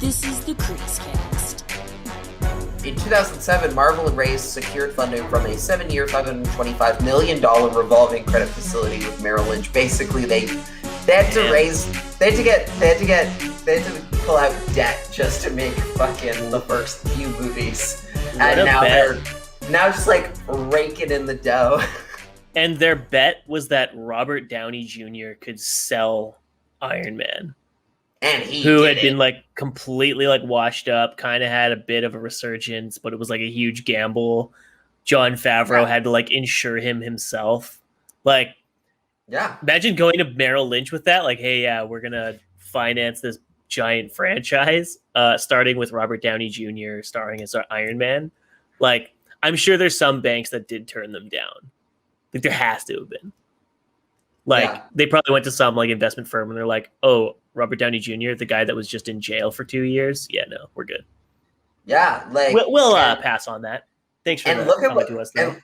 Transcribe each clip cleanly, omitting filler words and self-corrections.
This is the CreaseCast. In 2007, Marvel and Raise secured funding from a 7-year, $525 million revolving credit facility with Merrill Lynch. Basically, they had to pull out debt just to make fucking the first few movies, and now they're just like raking in the dough. And their bet was that Robert Downey Jr. could sell Iron Man. And he had been like completely like washed up, kind of had a bit of a resurgence, but it was like a huge gamble. Jon Favreau had to like insure him himself. Like, imagine going to Merrill Lynch with that. Like, hey, yeah, we're gonna finance this giant franchise, starting with Robert Downey Jr. starring as Iron Man. Like, I'm sure there's some banks that did turn them down. Like, there has to have been. Like, they probably went to some like investment firm and they're like, oh, Robert Downey Jr., the guy that was just in jail for 2 years. Yeah, no, we're good. Yeah, like we'll pass on that. Thanks for coming to us, though.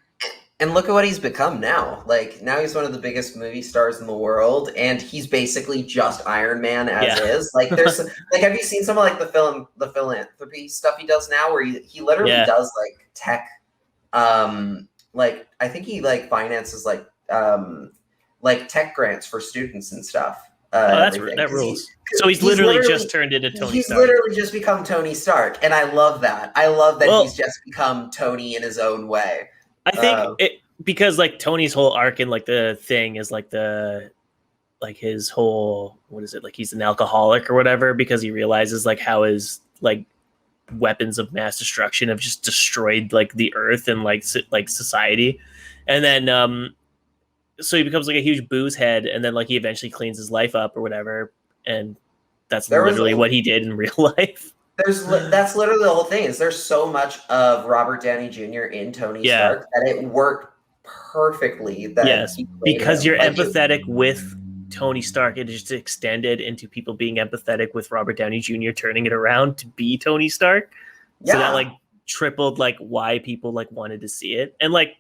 And look at what he's become now. Like, now he's one of the biggest movie stars in the world, and he's basically just Iron Man as is. Like, there's like, have you seen some of like the philanthropy stuff he does now, where he literally does like tech, like I think he like finances like tech grants for students and stuff. That rules. So he's literally just turned into Tony Stark. He's literally just become Tony Stark, and I love that. I love that he's just become Tony in his own way. I think because like Tony's whole arc in like the thing is like his whole, what is it, like he's an alcoholic or whatever, because he realizes like how his like weapons of mass destruction have just destroyed like the earth and like society, and then so he becomes like a huge booze head, and then like he eventually cleans his life up or whatever, and that's literally what he did in real life. That's literally the whole thing. Is there's so much of Robert Downey Jr. in Tony Stark that it worked perfectly. That because you're empathetic with Tony Stark, it just extended into people being empathetic with Robert Downey Jr. turning it around to be Tony Stark. So that like tripled like why people like wanted to see it, and like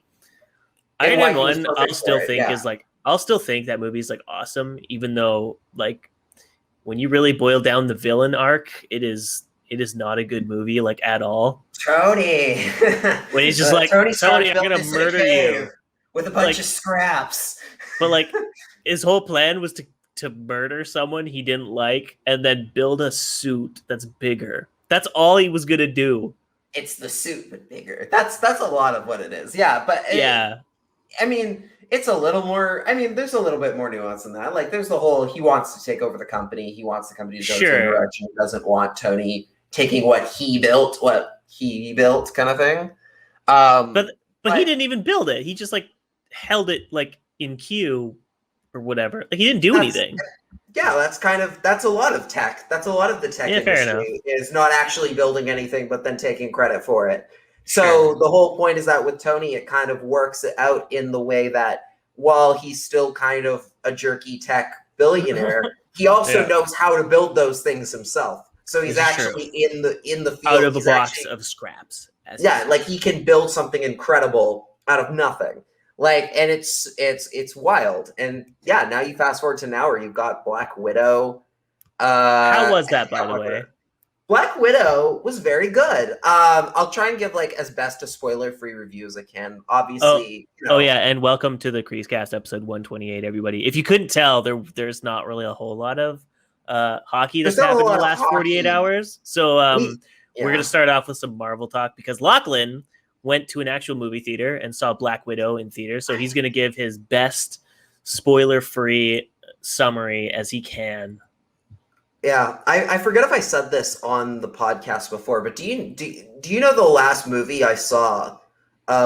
Iron Man 1, I'll still think that movie is like awesome, even though like when you really boil down the villain arc, it is not a good movie like at all. Tony, when he's just like, Tony, I'm gonna murder you with a bunch of scraps. But like his whole plan was to murder someone he didn't like and then build a suit that's bigger. That's all he was gonna do. It's the suit but bigger. That's a lot of what it is. Yeah, but I mean, it's a little more. I mean, there's a little bit more nuance than that. Like, there's the whole he wants to take over the company. He wants the company to go to a direction. He doesn't want Tony taking what he built kind of thing. But he didn't even build it. He just like held it like in queue or whatever. Like, he didn't do anything. Yeah, that's a lot of tech. That's a lot of the tech industry is not actually building anything, but then taking credit for it. So the whole point is that with Tony, it kind of works it out in the way that while he's still kind of a jerky tech billionaire, he also knows how to build those things himself. So he's actually in the field. Out of a box of scraps. Like he can build something incredible out of nothing. Like, and it's wild. And yeah, now you fast forward to now where you've got Black Widow. How was that, by the way? Black Widow was very good. I'll try and give like as best a spoiler-free review as I can. Obviously. And welcome to the CreaseCast episode 128, everybody. If you couldn't tell, there's not really a whole lot of hockey that's happened in the last 48 hours. So we're gonna start off with some Marvel talk because Lachlan went to an actual movie theater and saw Black Widow in theater. So he's gonna give his best spoiler-free summary as he can. Yeah, I forget if I said this on the podcast before, but do you know the last movie I saw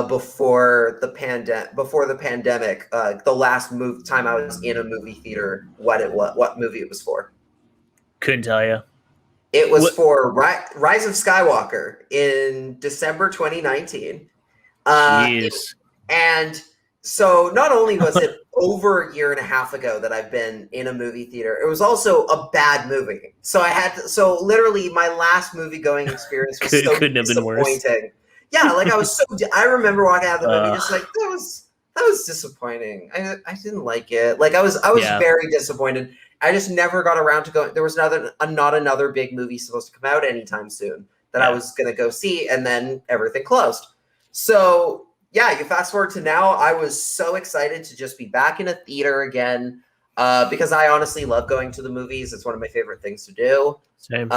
before the pandemic? The last time I was in a movie theater, what movie it was for? Couldn't tell you. It was for Rise of Skywalker in December 2019. And so not only was it over a year and a half ago that I've been in a movie theater, it was also a bad movie. So so literally my last movie going experience was so couldn't have been worse. Yeah, like I remember walking out of the movie just like that was disappointing. I didn't like it. Like I was very disappointed. I just never got around to going. There was not another big movie supposed to come out anytime soon that I was going to go see, and then everything closed. So yeah, you fast forward to now. I was so excited to just be back in a theater again, because I honestly love going to the movies. It's one of my favorite things to do. Same.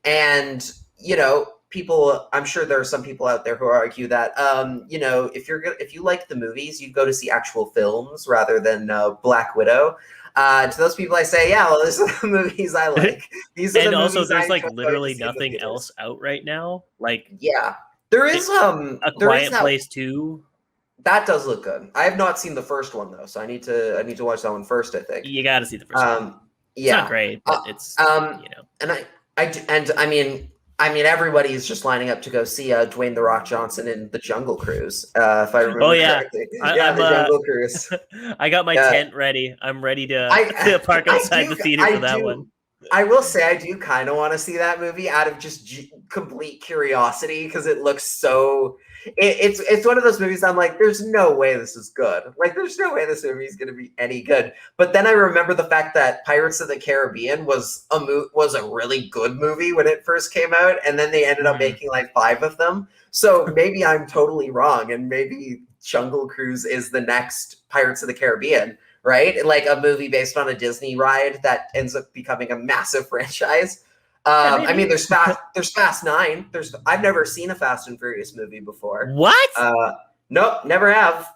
And people, I'm sure there are some people out there who argue that, if you like the movies, you go to see actual films rather than Black Widow. To those people, I say, yeah, well, these are the movies I like. These are and the also, movies there's I like enjoy literally going to see in the nothing theaters. else out right now. Like, yeah, there is A Quiet Place 2. That does look good. I have not seen the first one though, so I need to watch that one first, I think. You got to see the first one. It's Yeah, not great, but it's and I mean, everybody's just lining up to go see Dwayne the Rock Johnson in the Jungle Cruise. If I remember correctly, the Jungle Cruise. I got my tent ready. I'm ready to park outside the theater for that one. I will say I do kind of want to see that movie out of just complete curiosity because it looks so. It's one of those movies I'm like, there's no way this is good. Like, there's no way this movie is going to be any good. But then I remember the fact that Pirates of the Caribbean was a really good movie when it first came out, and then they ended up making like 5 of them. So maybe I'm totally wrong, and maybe Jungle Cruise is the next Pirates of the Caribbean, right? Like a movie based on a Disney ride that ends up becoming a massive franchise. I mean, there's Fast 9. I've never seen a Fast and Furious movie before. What? Nope, never have.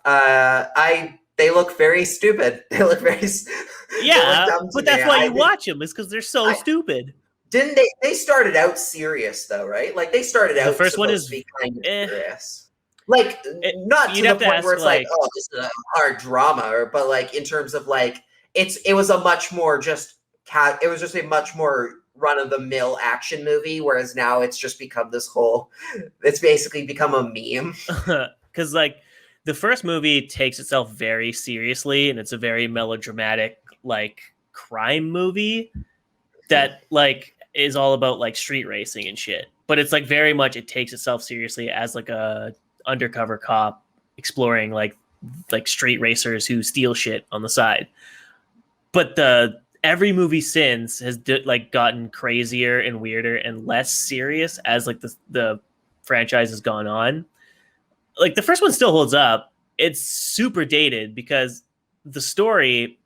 They look very stupid. They look very but that's why you watch them, is because they're so stupid. Didn't they started out serious though, right? Like they started out. The first one is to be kind of serious. Like not to the point where it's like, oh, this is a hard drama, but like in terms of like it was a much more it was just a much more run-of-the-mill action movie, whereas now it's just become it's basically become a meme. Because like the first movie takes itself very seriously, and it's a very melodramatic like crime movie that like is all about like street racing and shit. But it's like very much, it takes itself seriously as like a undercover cop exploring like street racers who steal shit on the side. But every movie since has gotten crazier and weirder and less serious as like the franchise has gone on. Like the first one still holds up. It's super dated because the story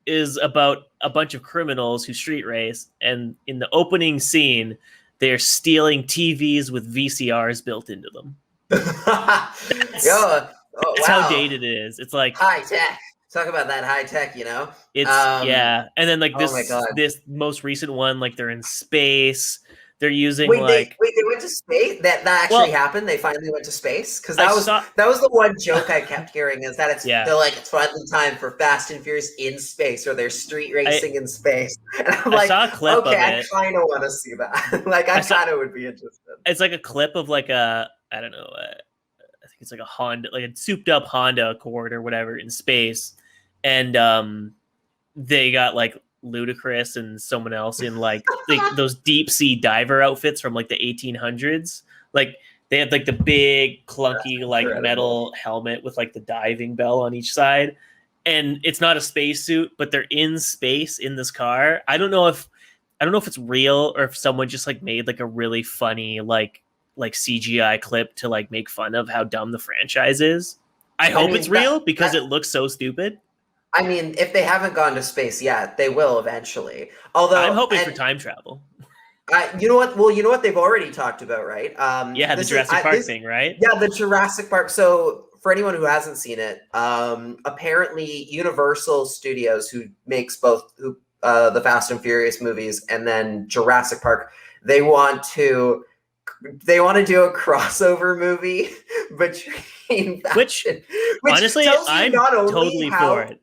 is about a bunch of criminals who street race, and in the opening scene, they're stealing TVs with VCRs built into them. That's how dated it is. It's like high tech. Talk about that high tech, It's and then like this most recent one, like they're in space. They're using they went to space. That actually happened. They finally went to space because that was the one joke I kept hearing is that they're like, it's finally time for Fast and Furious in space, or they're street racing in space. And I'm like, saw a clip of it. I kind of want to see that. Like I kind of would be interested. It's like a clip of like I don't know. I think it's like a Honda, like a souped up Honda Accord or whatever in space. And they got like Ludacris and someone else in like those deep sea diver outfits from like the 1800s. Like they had like the big clunky like metal helmet with like the diving bell on each side. And it's not a spacesuit, but they're in space in this car. I don't know if it's real or if someone just like made like a really funny like CGI clip to like make fun of how dumb the franchise is. I hope it's real because it looks so stupid. I mean, if they haven't gone to space yet, they will eventually. Although I'm hoping for time travel. You know what? Well, you know what they've already talked about, right? The Jurassic Park thing, right? Yeah, the Jurassic Park. So for anyone who hasn't seen it, apparently Universal Studios, who makes both the Fast and Furious movies and then Jurassic Park, they want to do a crossover movie between which honestly, I'm totally for it.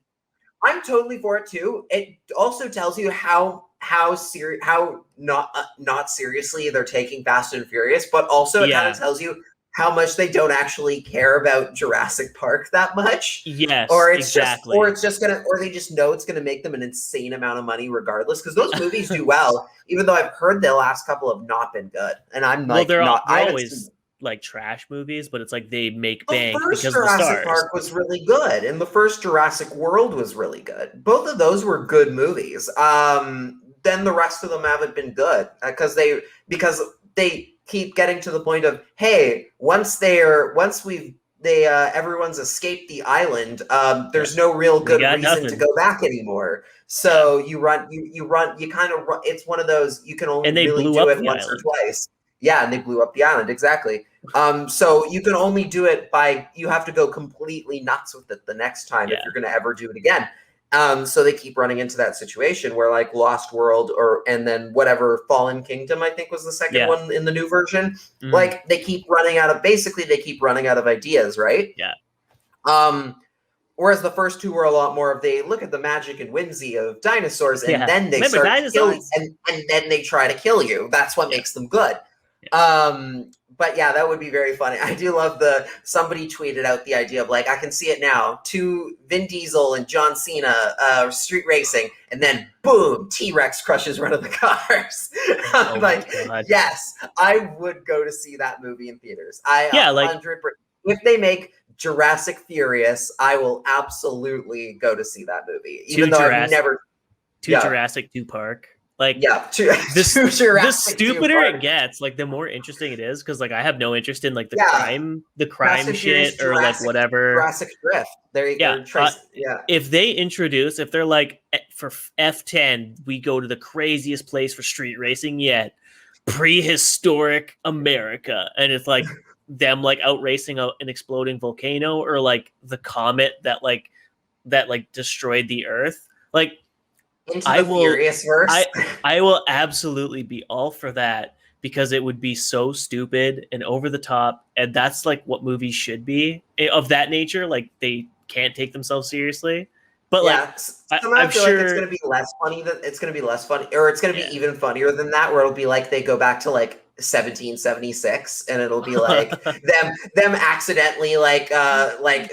I'm totally for it too. It also tells you how not seriously they're taking Fast and Furious, but also it kind of tells you how much they don't actually care about Jurassic Park that much. Yes, or it's exactly. or they just know it's gonna make them an insane amount of money regardless. Because those movies do well, even though I've heard the last couple have not been good, and I'm like, like trash movies, but it's like they make The bank first because of the Jurassic stars. Park was really good, and the first Jurassic World was really good. Both of those were good movies. Then the rest of them haven't been good because they keep getting to the point of, hey, everyone's escaped the island. There's no real good reason to go back anymore. So you kind of run. It's one of those you can only really do it once or twice. Yeah, and they blew up the island, exactly. So you can only do it you have to go completely nuts with it the next time if you're going to ever do it again. So they keep running into that situation where like Lost World and then whatever Fallen Kingdom, I think was the second one in the new version. Like they keep running out of ideas, right? Yeah. Whereas the first two were a lot more of they look at the magic and whimsy of dinosaurs and then they start killing and then they try to kill you. That's what makes them good. But yeah, that would be very funny. I do love somebody tweeted out the idea of like, I can see it now, Vin Diesel and John Cena street racing, and then boom, T-Rex crushes one of the cars. I'm yes, I would go to see that movie in theaters. 100%. If they make Jurassic Furious, I will absolutely go to see that movie. Even though I've never Jurassic 2 Park. Like the stupider it gets, like the more interesting it is, because like I have no interest in like the crime shit or like whatever. Jurassic Drift. There you go. If they're like for F10, we go to the craziest place for street racing yet, prehistoric America, and it's like them like out racing an exploding volcano or like the comet that destroyed the Earth, like. I will absolutely be all for that because it would be so stupid and over the top, and that's like what movies should be of that nature. Like they can't take themselves seriously, but I'm feel sure like it's going to be less funny. It's going to be less funny, or it's going to be even funnier than that, where it'll be like they go back to like 1776, and it'll be like them accidentally like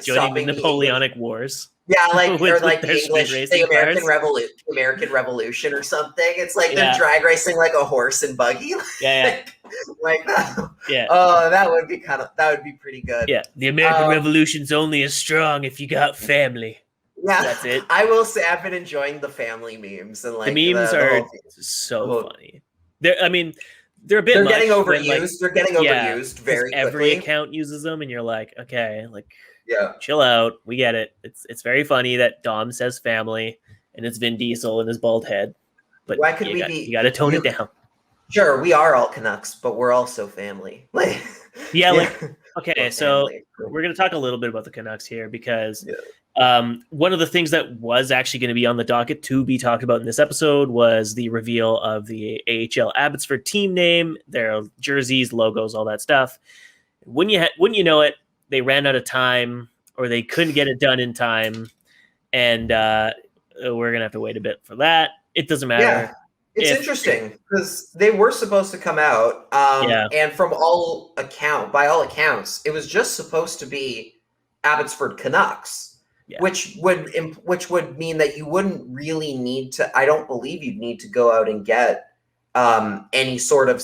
joining the Napoleonic Wars. Yeah, like or like the American Revolution or something. It's like they're drag racing like a horse and buggy. Like that. Yeah. Oh, that would be pretty good. Yeah, the American Revolution's only as strong if you got family. Yeah, that's it. I will say I've been enjoying the family memes and like the memes are so funny. They're a bit. They're getting overused. They're getting overused very quickly. Every account uses them, and you're like, okay, like. Yeah, chill out. We get it. It's very funny that Dom says family and it's Vin Diesel and his bald head. But why could you got to tone it down. Sure, we are all Canucks, but we're also family. Okay, so we're going to talk a little bit about the Canucks here because one of the things that was actually going to be on the docket to be talked about in this episode was the reveal of the AHL Abbotsford team name, their jerseys, logos, all that stuff. When you know it, they ran out of time or they couldn't get it done in time. And we're going to have to wait a bit for that. It doesn't matter. Yeah, it's interesting because they were supposed to come out. And by all accounts, it was just supposed to be Abbotsford Canucks, which would mean that you wouldn't really need to, I don't believe you'd need to go out and get any sort of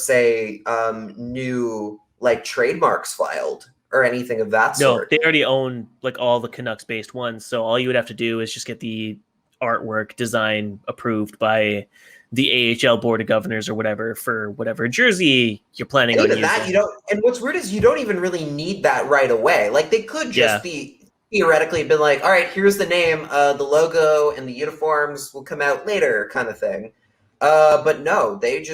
new like trademarks filed. Or anything of that sort. No, they already own like all the Canucks-based ones, so all you would have to do is just get the artwork design approved by the AHL Board of Governors or whatever for whatever jersey you're planning on using. That you don't. And what's weird is you don't even really need that right away. Like they could just be theoretically been like, all right, here's the name, the logo, and the uniforms will come out later, kind of thing. But no, they've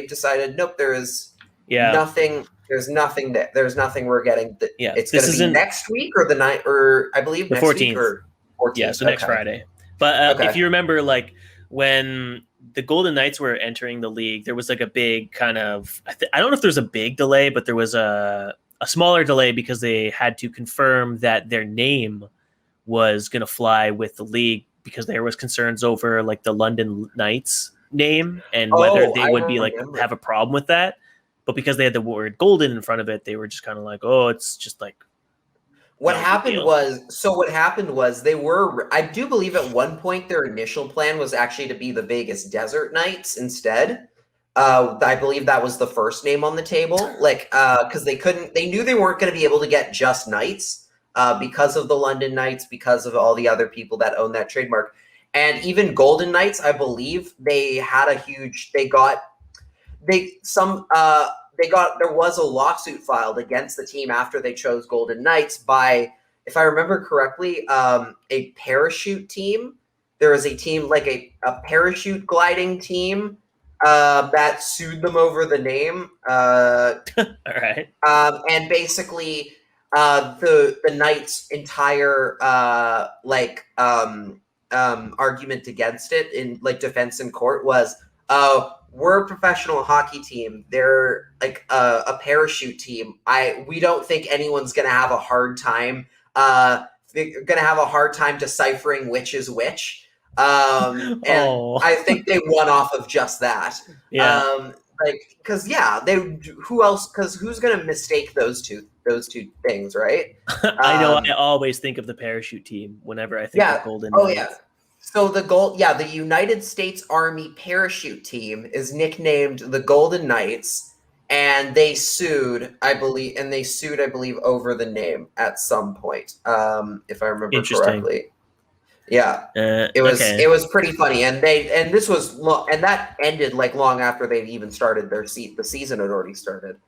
decided nope. There is nothing. There's nothing that there's nothing we're getting. It's going to be next week or the night, or I believe the next 14th. Week or 14th. Yeah, so next Friday. But if you remember, like when the Golden Knights were entering the league, there was like a big kind of I don't know if there's a big delay, but there was a smaller delay because they had to confirm that their name was going to fly with the league because there was concerns over like the London Knights name and whether they would be like have a problem with that. But because they had the word golden in front of it, they were just kind of like, oh, it's just like. What happened was they were, I do believe at one point their initial plan was actually to be the Vegas Desert Knights instead. I believe that was the first name on the table, like because they knew they weren't going to be able to get just Knights because of the London Knights, because of all the other people that own that trademark, and even Golden Knights, I believe they had a huge. There was a lawsuit filed against the team after they chose Golden Knights by, if I remember correctly, a parachute team. There was a team like a parachute gliding team that sued them over the name. All right. And basically, the Knights' entire argument against it in like defense in court was, we're a professional hockey team. They're like a parachute team. We don't think anyone's gonna have a hard time. They're gonna have a hard time deciphering which is which. And I think they won off of just that. Yeah. Because who's gonna mistake those two things, right? I know. I always think of the parachute team whenever I think of Golden Knights. Oh yeah. So the United States Army parachute team is nicknamed the Golden Knights, and they sued, I believe, over the name at some point, if I remember correctly. Yeah, it was pretty funny, and that ended like long after they even started the season had already started.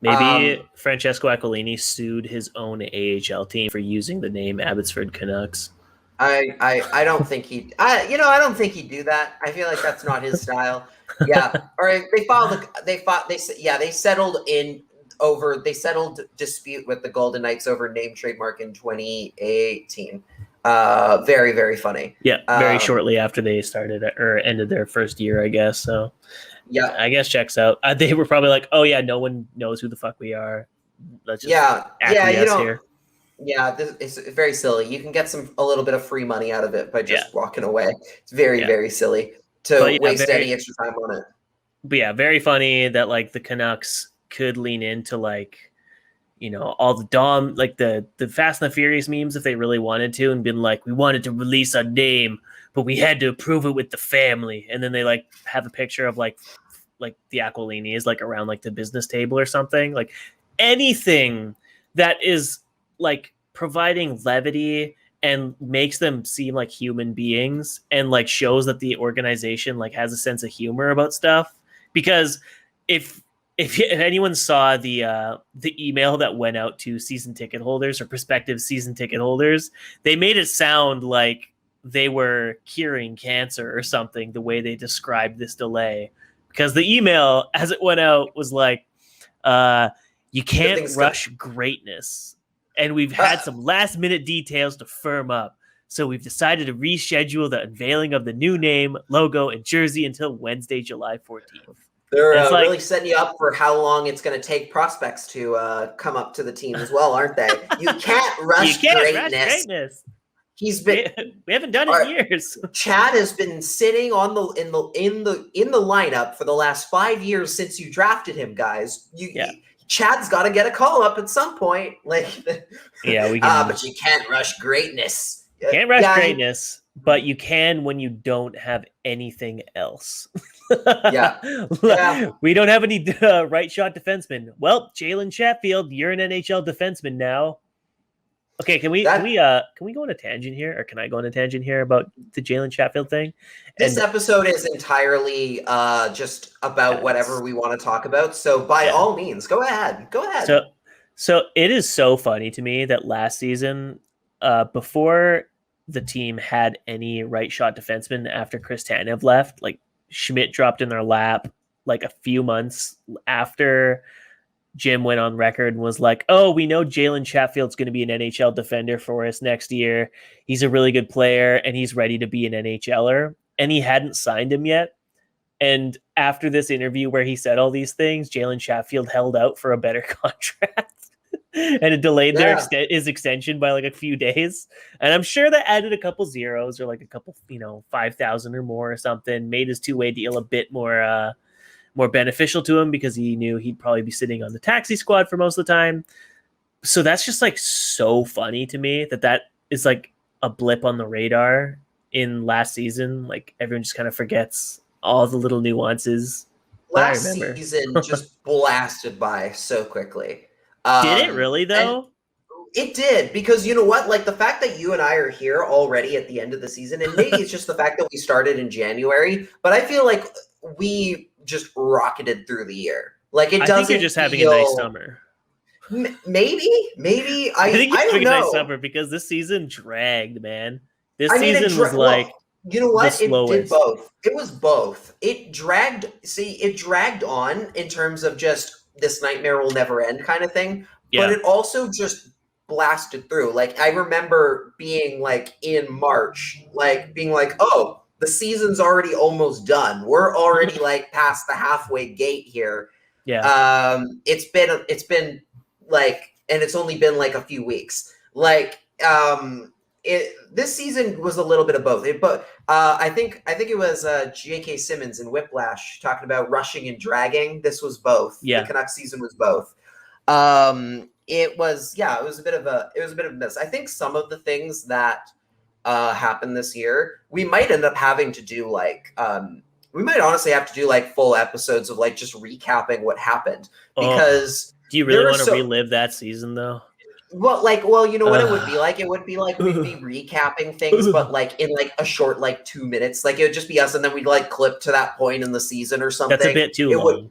Maybe Francesco Aquilini sued his own AHL team for using the name Abbotsford Canucks. I don't think I don't think he'd do that. I feel like that's not his style. Yeah. All right. They settled dispute with the Golden Knights over name trademark in 2018. Very, very funny. Yeah. Very shortly after they started or ended their first year, I guess. So yeah, I guess checks out. They were probably like, oh yeah, no one knows who the fuck we are. Let's just here. Yeah, it's very silly. You can get a little bit of free money out of it by just walking away. It's very, very silly to waste any extra time on it. But yeah, very funny that like the Canucks could lean into like, all the the Fast and the Furious memes if they really wanted to, and been like, we wanted to release our name, but we had to approve it with the family. And then they like have a picture of like the Aquilini is like around like the business table or something. Like anything that is like providing levity and makes them seem like human beings and like shows that the organization like has a sense of humor about stuff. Because if anyone saw the email that went out to season ticket holders or prospective season ticket holders, they made it sound like they were curing cancer or something, the way they described this delay. Because the email as it went out was like, you can't rush greatness. And we've had some last-minute details to firm up. So we've decided to reschedule the unveiling of the new name, logo, and jersey until Wednesday, July 14th. They're really setting you up for how long it's going to take prospects to come up to the team as well, aren't they? You can't rush greatness. We haven't done it in years. Chad has been sitting on in the lineup for the last 5 years since you drafted him, guys. Chad's got to get a call up at some point. Like, we can. But you can't rush greatness. Can't rush greatness, but you can when you don't have anything else. We don't have any right shot defensemen. Well, Jalen Chatfield, you're an NHL defenseman now. Okay, can we go on a tangent here, or can I go on a tangent here about the Jalen Chatfield thing? This episode is entirely just about whatever we want to talk about. So by all means, go ahead. So it is so funny to me that last season, before the team had any right shot defensemen after Chris Tanev left, like Schmidt dropped in their lap like a few months after Jim went on record and was like, oh, we know Jalen Chatfield's going to be an NHL defender for us next year. He's a really good player and he's ready to be an NHLer. And he hadn't signed him yet. And after this interview where he said all these things, Jalen Chatfield held out for a better contract. And it delayed his extension by like a few days. And I'm sure that added a couple zeros or like a couple, 5,000 or more or something, made his two-way deal a bit more beneficial to him because he knew he'd probably be sitting on the taxi squad for most of the time. So that's just like so funny to me that is like a blip on the radar in last season. Like everyone just kind of forgets all the little nuances. last season just blasted by so quickly. Did it really though? It did, because you know what? Like the fact that you and I are here already at the end of the season, and maybe it's just the fact that we started in January, but I feel like we just rocketed through the year. Like it doesn't. I think you're just having a nice summer. Maybe. I think you're having a nice summer because this season dragged, man. This season was like. Well, you know what? It did both. It was both. It dragged. See, it dragged on in terms of just this nightmare will never end kind of thing. Yeah. But it also just blasted through. Like I remember being like in March, like being like, oh, the season's already almost done. We're already like past the halfway gate here. Yeah. It's been like, and it's only been like a few weeks. Like, this season was a little bit of both. But I think it was J.K. Simmons in Whiplash talking about rushing and dragging. This was both. Yeah. The Canucks season was both. It was a bit of a miss. I think some of the things that happened this year, we might end up having to do like we might honestly have to do like full episodes of like just recapping what happened, because do you really want to relive that season though? Well, you know what it would be like? It would be like we'd be recapping things, but like in like a short like 2 minutes. Like it would just be us, and then we'd like clip to that point in the season or something. That's a bit too long.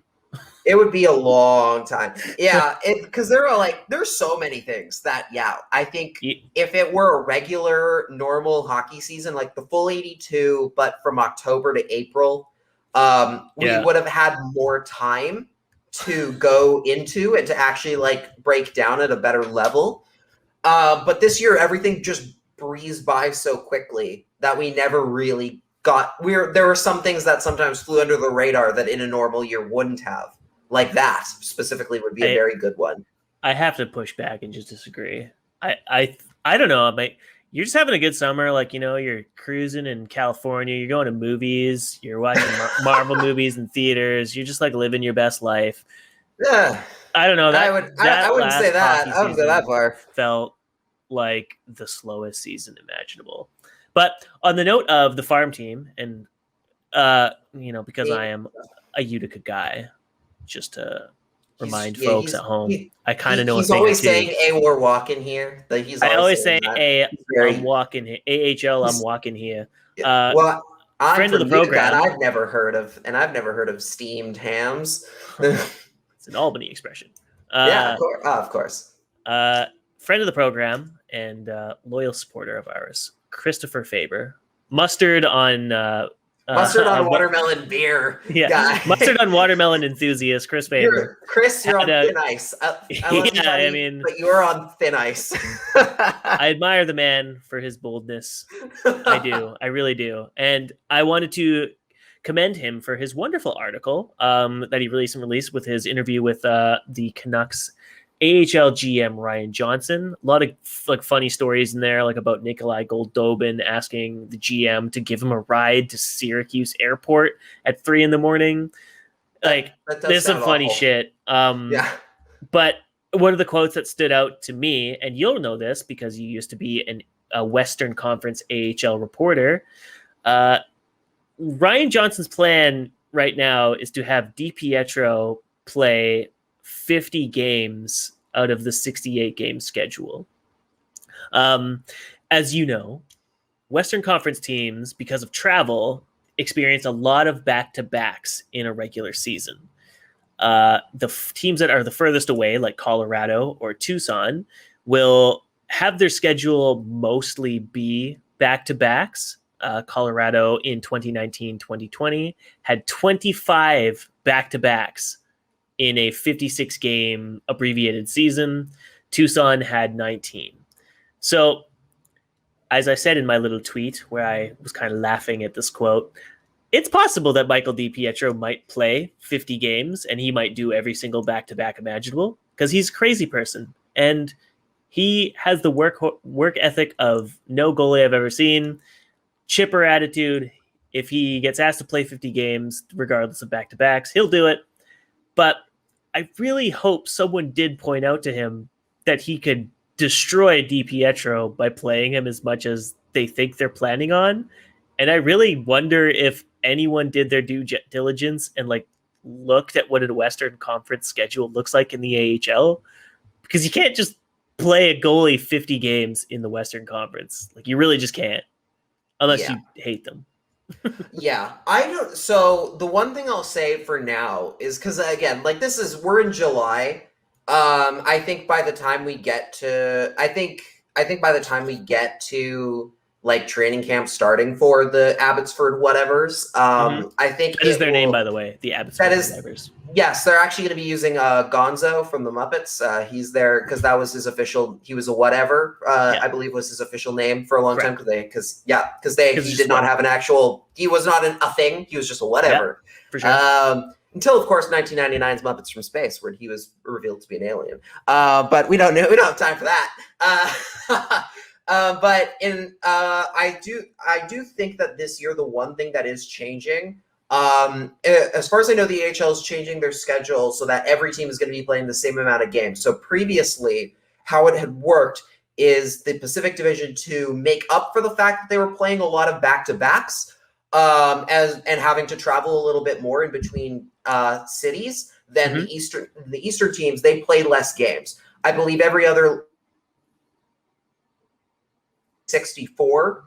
It would be a long time. Yeah, because there's so many things that, I think if it were a regular, normal hockey season, like the full 82, but from October to April, we would have had more time to go into and to actually like break down at a better level. But this year, everything just breezed by so quickly that we never really there were some things that sometimes flew under the radar that in a normal year wouldn't have. Like that specifically would be a very good one. I have to push back and just disagree. I don't know. You're just having a good summer. Like, you know, you're cruising in California. You're going to movies. You're watching Marvel movies in theaters. You're just like living your best life. Yeah. I don't know. I wouldn't say that. I wouldn't go that far. Felt like the slowest season imaginable. But on the note of the farm team, and you know, because I am a Utica guy, just to remind folks at home, I kind of know. He's always saying, "Hey, we're walking here." Like I always say, "Hey, I'm walking here." AHL, I'm walking here. Well, I'm friend of the program. I've never heard of steamed hams. It's an Albany expression. Of course. Friend of the program and loyal supporter of ours, Christopher Faber. Mustard on watermelon beer. Yeah, guy. Mustard on watermelon enthusiast, Chris Faber. You're on thin ice. I mean, but you're on thin ice. I admire the man for his boldness. I do. I really do. And I wanted to commend him for his wonderful article that he released with his interview with the Canucks AHL GM Ryan Johnson. A lot of like funny stories in there, like about Nikolai Goldobin asking the GM to give him a ride to Syracuse Airport at 3 a.m. Like there's some funny shit. But one of the quotes that stood out to me, and you'll know this because you used to be a Western Conference AHL reporter. Ryan Johnson's plan right now is to have DiPietro play 50 games out of the 68 game schedule. As you know, Western Conference teams, because of travel, experience a lot of back-to-backs in a regular season. The teams that are the furthest away, like Colorado or Tucson, will have their schedule mostly be back-to-backs. Colorado in 2019-2020 had 25 back-to-backs in a 56-game abbreviated season. Tucson had 19. So, as I said in my little tweet, where I was kind of laughing at this quote, it's possible that Michael DiPietro might play 50 games and he might do every single back-to-back imaginable because he's a crazy person. And he has the work ethic of no goalie I've ever seen, chipper attitude. If he gets asked to play 50 games, regardless of back-to-backs, he'll do it. But I really hope someone did point out to him that he could destroy DiPietro by playing him as much as they think they're planning on. And I really wonder if anyone did their due diligence and like looked at what a Western Conference schedule looks like in the AHL, because you can't just play a goalie 50 games in the Western Conference. Like, you really just can't, unless you hate them. Yeah, I don't. So the one thing I'll say for now is, because again, like, we're in July. I think by the time we get to, by the time we get to like training camp starting for the Abbotsford whatevers, I think that is their name, by the way, the Abbotsford whatevers. Yes, they're actually going to be using Gonzo from the Muppets. He's there because that was his official. He was a whatever, I believe, was his official name for a long time. Because he did not have an actual. He was not a thing. He was just a whatever. Yeah, for sure. Until, of course, 1999's Muppets from Space, where he was revealed to be an alien. But we don't have time for that. But I do think that this year the one thing that is changing, as far as I know, the AHL is changing their schedule so that every team is going to be playing the same amount of games. So previously, how it had worked is the Pacific Division to make up for the fact that they were playing a lot of back-to-backs, and having to travel a little bit more in between cities than the Eastern teams. They played less games. I believe every other 64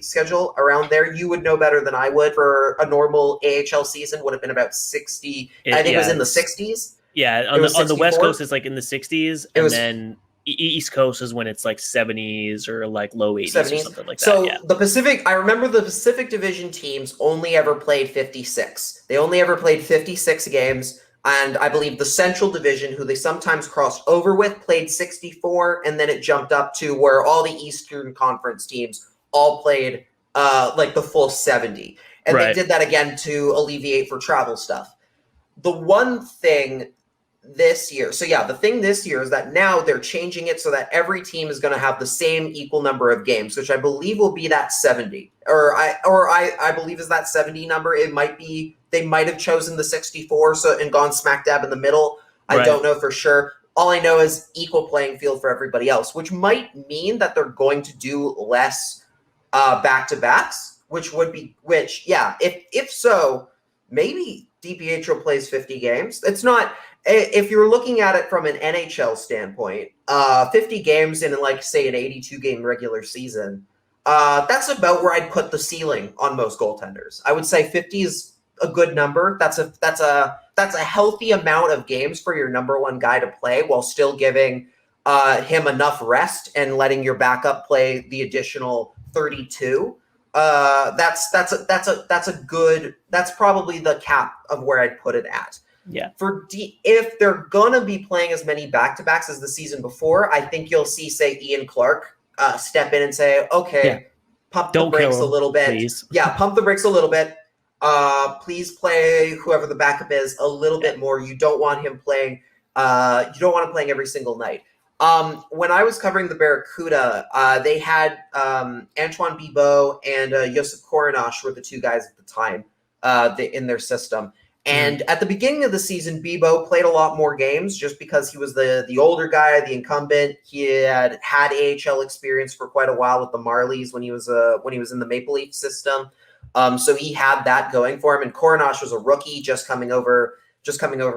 schedule around there. You would know better than I would. For a normal AHL season would have been about 60. I think it was in the 60s. Yeah, on the West Coast it's like in the 60s, and then East Coast is when it's like 70s or like low 80s 70s. Or something like that. So the Pacific, I remember the Pacific Division teams only ever played 56. They only ever played 56 games. And I believe the Central Division, who they sometimes crossed over with, played 64, and then it jumped up to where all the Eastern Conference teams all played like the full 70. And they did that again to alleviate for travel stuff. The one thing this year, the thing this year is that now they're changing it so that every team is going to have the same equal number of games, which I believe will be that 70. I believe is that 70 number. It might be. They might have chosen the 64 and gone smack dab in the middle. I don't know for sure. All I know is equal playing field for everybody else, which might mean that they're going to do less back-to-backs, if so, maybe DiPietro plays 50 games. It's not, if you're looking at it from an NHL standpoint, 50 games in, like, say, an 82-game regular season, that's about where I'd put the ceiling on most goaltenders. I would say 50 is a good number. That's a healthy amount of games for your number one guy to play while still giving him enough rest and letting your backup play the additional 32. That's probably the cap of where I'd put it at. Yeah. If they're gonna be playing as many back-to-backs as the season before, I think you'll see, say, Ian Clark step in and say, okay, pump the brakes a little bit. Please. Yeah, pump the brakes a little bit. Please play whoever the backup is a little bit more. You don't want him playing. You don't want him playing every single night. When I was covering the Barracuda, they had Antoine Bibeau and Josip Koronash were the two guys at the time in their system. And at the beginning of the season, Bibeau played a lot more games just because he was the older guy, the incumbent. He had AHL experience for quite a while with the Marlies when he was in the Maple Leaf system. So he had that going for him. And Koronash was a rookie just coming over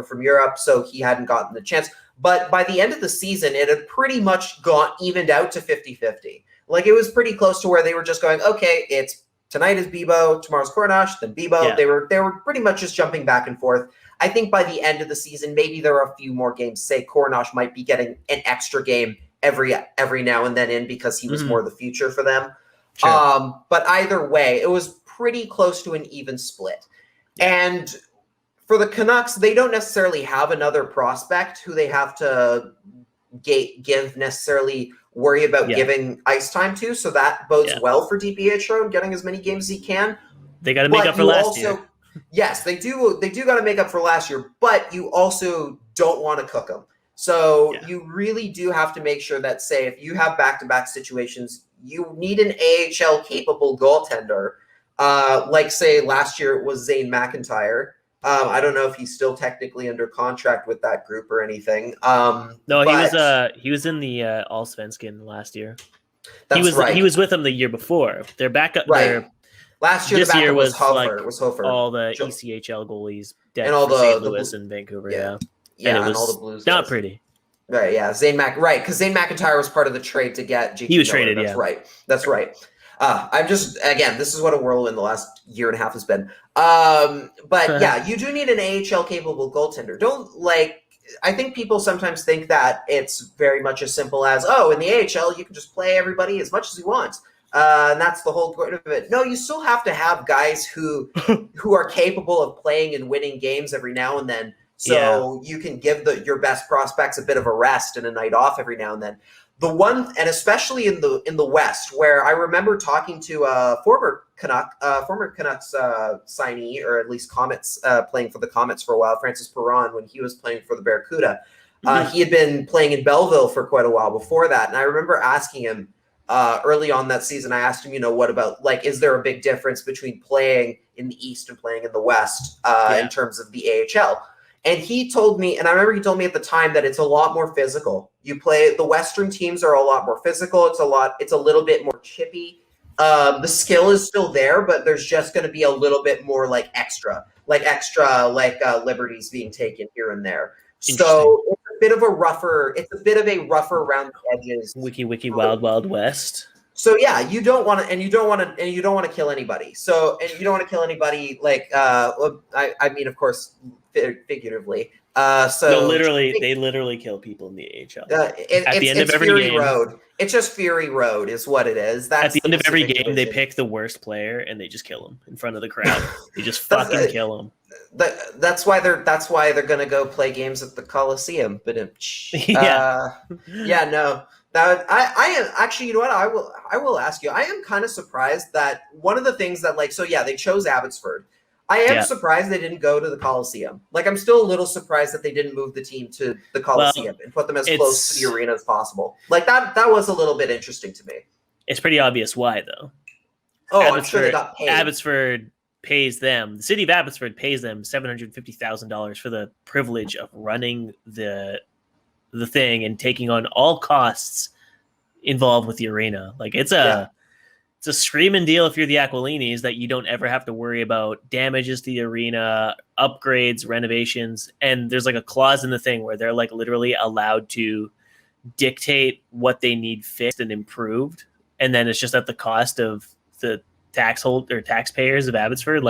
from Europe, so he hadn't gotten the chance. But by the end of the season, it had pretty much evened out to 50-50. Like, it was pretty close to where they were just going, okay, tonight is Bibeau, tomorrow's Koronash, then Bibeau. Yeah. They were pretty much just jumping back and forth. I think by the end of the season, maybe there are a few more games. Say Koronash might be getting an extra game every now and then in because he was more the future for them. Sure. But either way, it was pretty close to an even split. Yeah. And for the Canucks, they don't necessarily have another prospect who they have to worry about giving ice time to. So that bodes well for DiPietro getting as many games as he can. They got to make up for last year. Yes, they do. They do got to make up for last year, but you also don't want to cook them. So you really do have to make sure that, say, if you have back-to-back situations, you need an AHL-capable goaltender. Like, say, last year it was Zane McIntyre. I don't know if he's still technically under contract with that group or anything. No, he was in the Allsvenskan last year. He was with them the year before. Their backup, Last year, this the backup year was was like Hofer. Was Hofer. all the ECHL goalies dead and all for St. the Louis and Vancouver. yeah. And it and was all the Blues not guys. pretty. Right, yeah, because Zane McIntyre was part of the trade to get JT He was Miller. traded, That's yeah. right. That's right. I'm just, again, this is what a whirlwind the last year and a half has been. But yeah, you do need an AHL capable goaltender. I think people sometimes think that it's very much as simple as, in the AHL, you can just play everybody as much as you want. And that's the whole point of it. No, you still have to have guys who are capable of playing and winning games every now and then. So you can give your best prospects a bit of a rest and a night off every now and then. The one, and especially in the West, where I remember talking to a former Canucks signee, or at least Comets, playing for the Comets for a while, Francis Perron, when he was playing for the Barracuda. He had been playing in Belleville for quite a while before that, and I remember asking him early on that season. I asked him, what about, is there a big difference between playing in the East and playing in the West in terms of the AHL? And he told me, and I remember he told me at the time that it's a lot more physical. The Western teams are a lot more physical. It's a little bit more chippy. The skill is still there, but there's just going to be a little bit more extra liberties being taken here and there. So it's a bit of a rougher around the edges. Wiki Wild Wild West. So yeah, you don't want to kill anybody. So, and you don't want to kill anybody I mean, of course, figuratively. No, literally, they literally kill people in the AHL. At the end of every Fury game, Road. It's just Fury Road, is what it is. That's at the end of every game, they pick the worst player and they just kill him in front of the crowd. They just fucking kill him. That's why they're gonna go play games at the Coliseum. But no. I am actually, you know what? I will ask you. I am kind of surprised that one of the things that they chose Abbotsford. I am surprised they didn't go to the Coliseum. I'm still a little surprised that they didn't move the team to the Coliseum and put them as close to the arena as possible. That was a little bit interesting to me. It's pretty obvious why, though. Oh, I'm sure they got paid. Abbotsford pays them. The city of Abbotsford pays them $750,000 for the privilege of running the thing and taking on all costs involved with the arena. It's a screaming deal if you're the Aquilinis that you don't ever have to worry about damages to the arena, upgrades, renovations. And there's a clause in the thing where they're literally allowed to dictate what they need fixed and improved. And then it's just at the cost of the taxpayers of Abbotsford.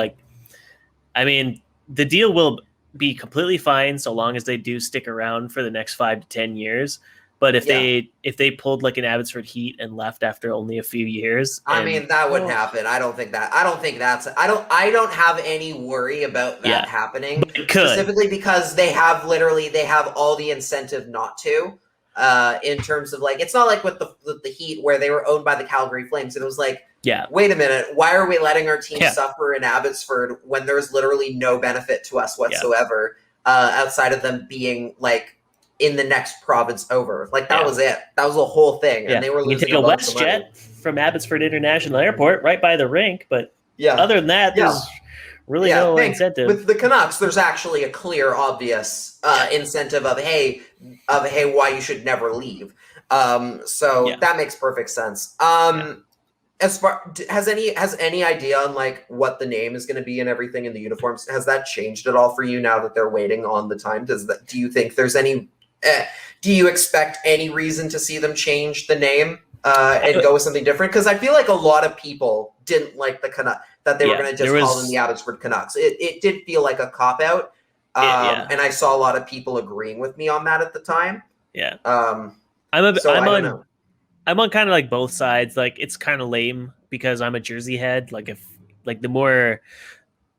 I mean, the deal will be completely fine so long as they do stick around for the next 5 to 10 years. But if they pulled an Abbotsford Heat and left after only a few years, I mean, that wouldn't happen. I don't don't have any worry about that happening, specifically because they have all the incentive not to. In terms of it's not like with the Heat where they were owned by the Calgary Flames. It was wait a minute, why are we letting our team suffer in Abbotsford when there's literally no benefit to us whatsoever outside of them being in the next province over? That was it. That was the whole thing. And they were losing take a WestJet from Abbotsford International Airport right by the rink, but other than that, there's really no incentive. With the Canucks, there's actually a clear, obvious incentive of hey, why you should never leave. That makes perfect sense. As far has any idea on what the name is going to be and everything in the uniforms? Has that changed at all for you now that they're waiting on the time? Do you think there's any? Do you expect any reason to see them change the name and go with something different? Because I feel like a lot of people didn't like the Canucks, that they were going to just call them the Abbotsford Canucks. It did feel like a cop out, and I saw a lot of people agreeing with me on that at the time. Yeah. I'm on kind of both sides. It's kind of lame because I'm a Jersey head. If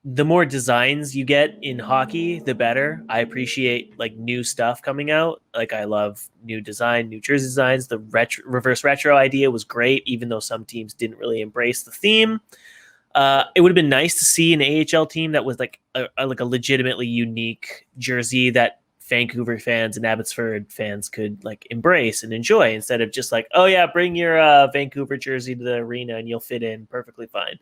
the more designs you get in hockey, the better. I appreciate new stuff coming out. I love new design, new jersey designs. The reverse retro idea was great, even though some teams didn't really embrace the theme. It would have been nice to see an AHL team that was a legitimately unique jersey that Vancouver fans and Abbotsford fans could embrace and enjoy, instead of just bring your Vancouver jersey to the arena and you'll fit in perfectly fine.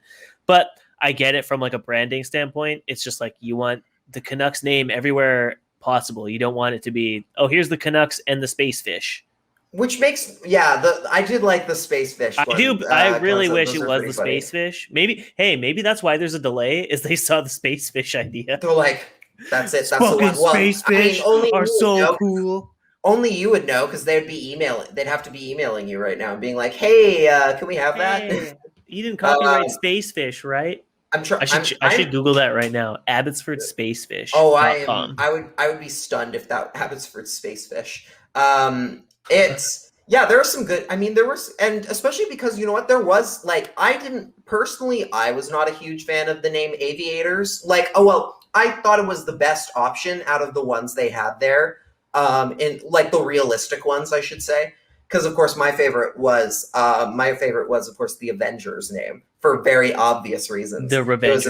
But I get it from a branding standpoint. It's just you want the Canucks name everywhere possible. You don't want it to be, here's the Canucks and the Space Fish. Which makes I did like the space fish one. I really wish it was the space fish. Maybe that's why there's a delay. Is they saw the space fish idea? They're like, that's it. That's fucking the one. Space fish are so cool. Only you would know because they'd be emailing. They'd have to be emailing you right now and being like, "Hey, can we have that?" You didn't copyright space fish, right? I should Google that right now. Abbotsford space fish. Oh, I would be stunned if that Abbotsford space fish. It's there are some good. I mean, there was, and especially because you know what, there was like I was not a huge fan of the name Aviators. Like, I thought it was the best option out of the ones they had there. In like the realistic ones, I should say, because of course my favorite was of course the Avengers name for very obvious reasons. The Revengers,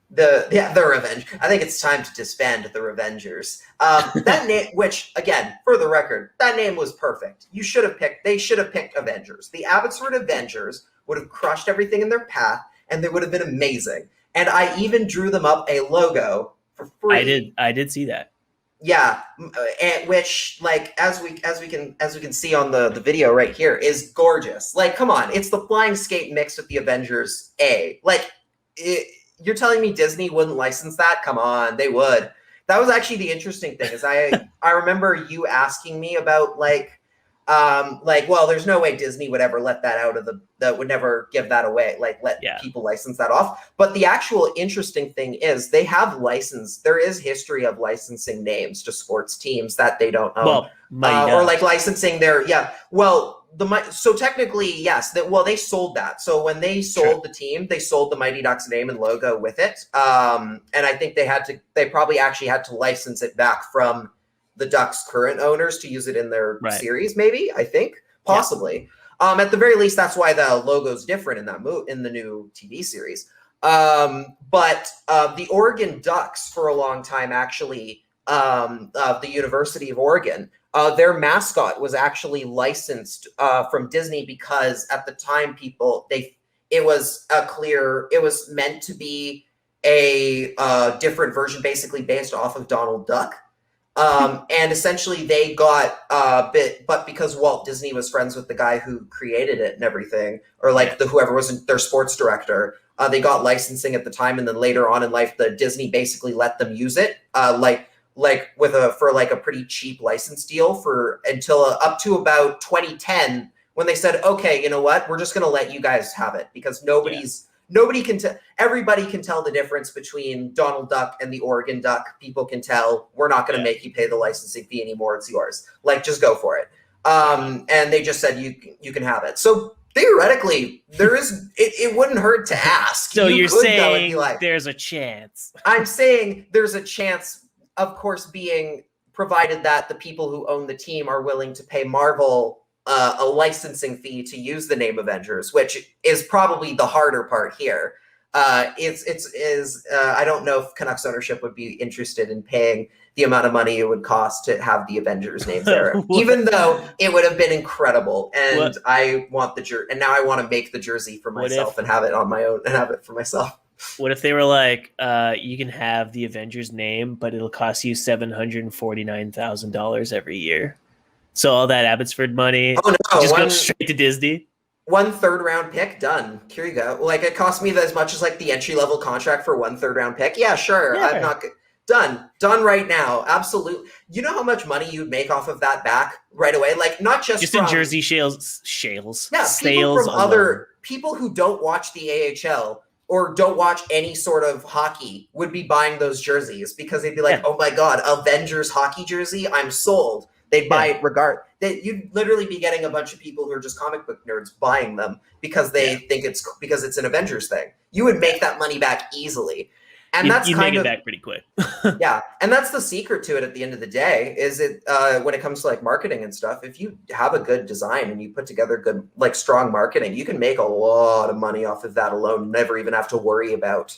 the Revenge. I think it's time to disband the Revengers. That name, which again, for the record, that name was perfect. They should have picked Avengers. The Abbotsford Avengers would have crushed everything in their path, and they would have been amazing. And I even drew them up a logo for free. I did see that. Yeah, which, like, as we can see on the video right here, is gorgeous. Like, come on, it's the Flying Skate mixed with the Avengers A. Like, you're telling me Disney wouldn't license that? Come on, they would. That was actually the interesting thing. Is I remember you asking me about well, there's no way Disney would ever let that out of that would never give that away, people license that off. But the actual interesting thing is they have there is history of licensing names to sports teams that they don't own. Or like licensing so technically, yes, they sold that. So when they sold the team, they sold the Mighty Ducks name and logo with it. And I think they probably actually had to license it back from the Ducks' current owners to use it in their series, maybe, I think, possibly. Yeah. At the very least, that's why the logo's different in the new TV series. But the Oregon Ducks, for a long time, actually, the University of Oregon, their mascot was actually licensed from Disney because at the time, it was meant to be a different version, basically based off of Donald Duck. And essentially they got but because Walt Disney was friends with the guy who created it and everything, or whoever was their sports director, they got licensing at the time, and then later on in life, the Disney basically let them use it, for a pretty cheap license deal until up to about 2010, when they said, okay, you know what, we're just going to let you guys have it because everybody can tell the difference between Donald Duck and the Oregon Duck. People can tell. We're not going to make you pay the licensing fee anymore. It's yours. Like, just go for it. And they just said you can have it. So theoretically, it wouldn't hurt to ask. So you're saying there's a chance. I'm saying there's a chance, of course, being provided that the people who own the team are willing to pay Marvel a licensing fee to use the name Avengers, which is probably the harder part here. I don't know if Canucks ownership would be interested in paying the amount of money it would cost to have the Avengers names there, even though it would have been incredible. And I want and now I want to make the jersey for myself and have it on my own and have it for myself. What if they were like, you can have the Avengers name, but it'll cost you $749,000 every year? So all that Abbotsford money just goes straight to Disney? 1 third-round pick, done. Here you go. Like, it cost me as much as the entry-level contract for 1 third-round pick. Yeah, sure. Yeah. I'm not done right now. Absolutely. You know how much money you'd make off of that back right away? Like, not just in Jersey shales. Yeah, people who don't watch the AHL or don't watch any sort of hockey would be buying those jerseys because they'd be like, oh my God, Avengers hockey jersey, I'm sold. They'd buy it you'd literally be getting a bunch of people who are just comic book nerds buying them because they think because it's an Avengers thing. You would make that money back easily. And you make it back pretty quick. Yeah. And that's the secret to it at the end of the day, is it when it comes to marketing and stuff, if you have a good design and you put together good, strong marketing, you can make a lot of money off of that alone. Never even have to worry about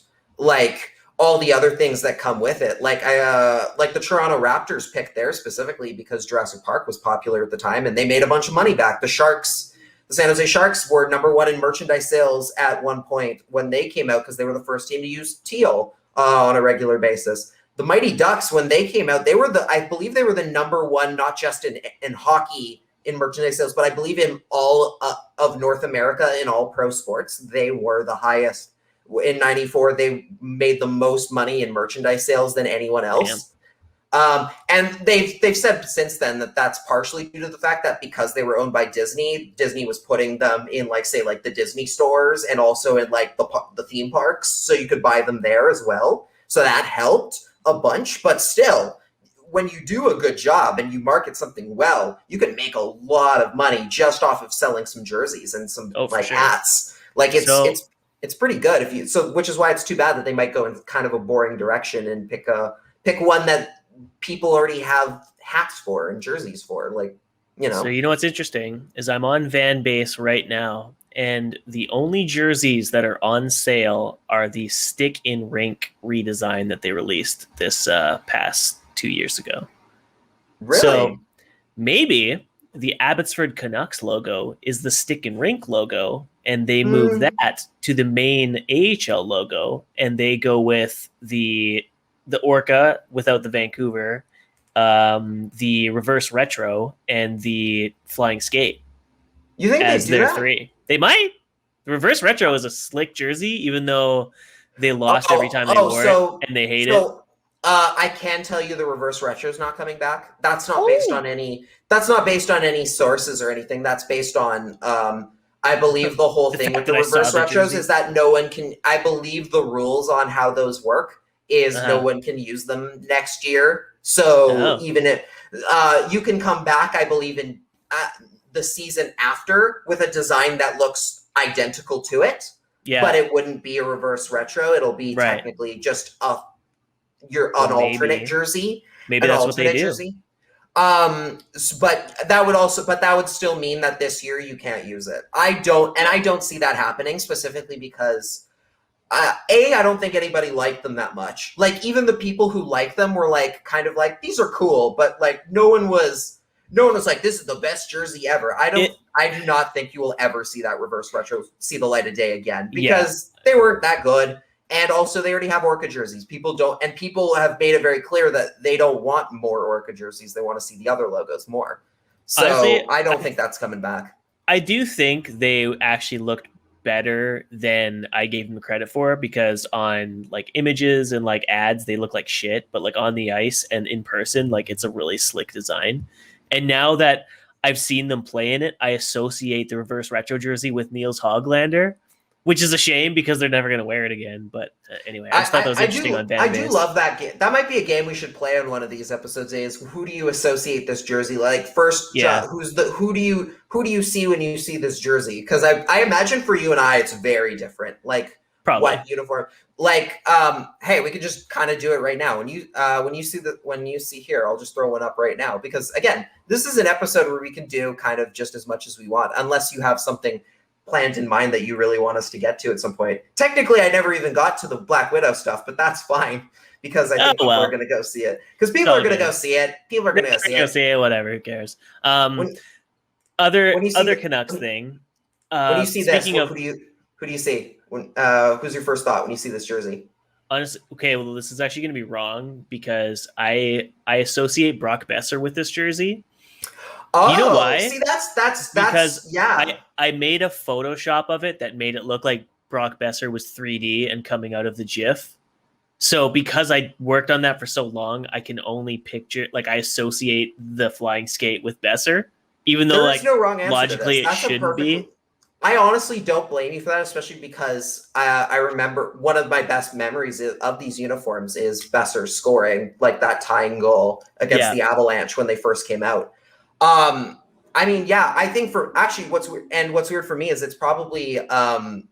all the other things that come with it. The Toronto Raptors picked there specifically because Jurassic Park was popular at the time and they made a bunch of money back. The San Jose Sharks were #1 in merchandise sales at one point when they came out because they were the first team to use teal on a regular basis. The Mighty Ducks, when they came out, I believe they were the #1, not just in hockey in merchandise sales, but I believe in all of North America, in all pro sports, they were the highest. In 94, they made the most money in merchandise sales than anyone else. And they've said since then that that's partially due to the fact that because they were owned by Disney, Disney was putting them in like, say, like the Disney stores and also in like the theme parks, so you could buy them there as well. So that helped a bunch, but still, when you do a good job and you market something well, you can make a lot of money just off of selling some jerseys and some hats. Like it's pretty good if you. So which is why it's too bad that they might go in kind of a boring direction and pick one that people already have hats for and jerseys for, like, you know. So what's interesting is I'm on Van Base right now, and the only jerseys that are on sale are the stick in rink redesign that they released this past 2 years ago. Really? So maybe the Abbotsford Canucks logo is the stick in rink logo, and they move that to the main AHL logo, and they go with the Orca without the Vancouver, the reverse retro, and the flying skate. You think as they do their that? three? They might. The reverse retro is a slick jersey, even though they lost every time they wore it, and they hate it. I can tell you the reverse retro is not coming back. That's not based on any. That's not based on any sources or anything. That's based on. I believe the whole thing with the reverse retros is that no one can. I believe the rules on how those work is no one can use them next year. So even if you can come back, I believe in the season after with a design that looks identical to it. Yeah, but it wouldn't be a reverse retro. It'll be technically just an alternate jersey. Maybe that's what they do. Jersey. But that would still mean that this year you can't use it. I don't see that happening specifically because I don't think anybody liked them that much. Like even the people who liked them were like kind of like, these are cool, but like no one was like, this is the best jersey ever. I do not think you will ever see that reverse retro see the light of day again because they weren't that good. And also they already have Orca jerseys. People have made it very clear that they don't want more Orca jerseys. They want to see the other logos more. So honestly, I don't think that's coming back. I do think they actually looked better than I gave them credit for, because on like images and like ads, they look like shit, but like on the ice and in person, like it's a really slick design. And now that I've seen them play in it, I associate the reverse retro jersey with Niels Hoglander, which is a shame because they're never going to wear it again. But anyway, I just thought that was interesting on Van Base. I do love that game. That might be a game we should play on one of these episodes. Is who do you associate this jersey like? First, who do you see when you see this jersey? Because I imagine for you and I, it's very different. Like probably what uniform? Like hey, we could just kind of do it right now. When you see here, I'll just throw one up right now because again, this is an episode where we can do kind of just as much as we want, unless you have something planned in mind that you really want us to get to at some point. Technically, I never even got to the Black Widow stuff, but that's fine because I think people are going to go see it. Because people are going to go see it. People are going to go see it. Whatever, who cares? Other Canucks thing. When you see this, who do you see? Who's your first thought when you see this jersey? Honestly, okay, well, this is actually going to be wrong because I associate Brock Besser with this jersey. Oh, you know why? See, that's because I made a Photoshop of it that made it look like Brock Besser was 3D and coming out of the GIF. So because I worked on that for so long, I can only picture, like, I associate the flying skate with Besser, even though like no wrong answer logically it shouldn't be. I honestly don't blame you for that, especially because I remember one of my best memories of these uniforms is Besser scoring like that tying goal against the Avalanche when they first came out. I mean, I think for actually what's weird for me is it's probably Bo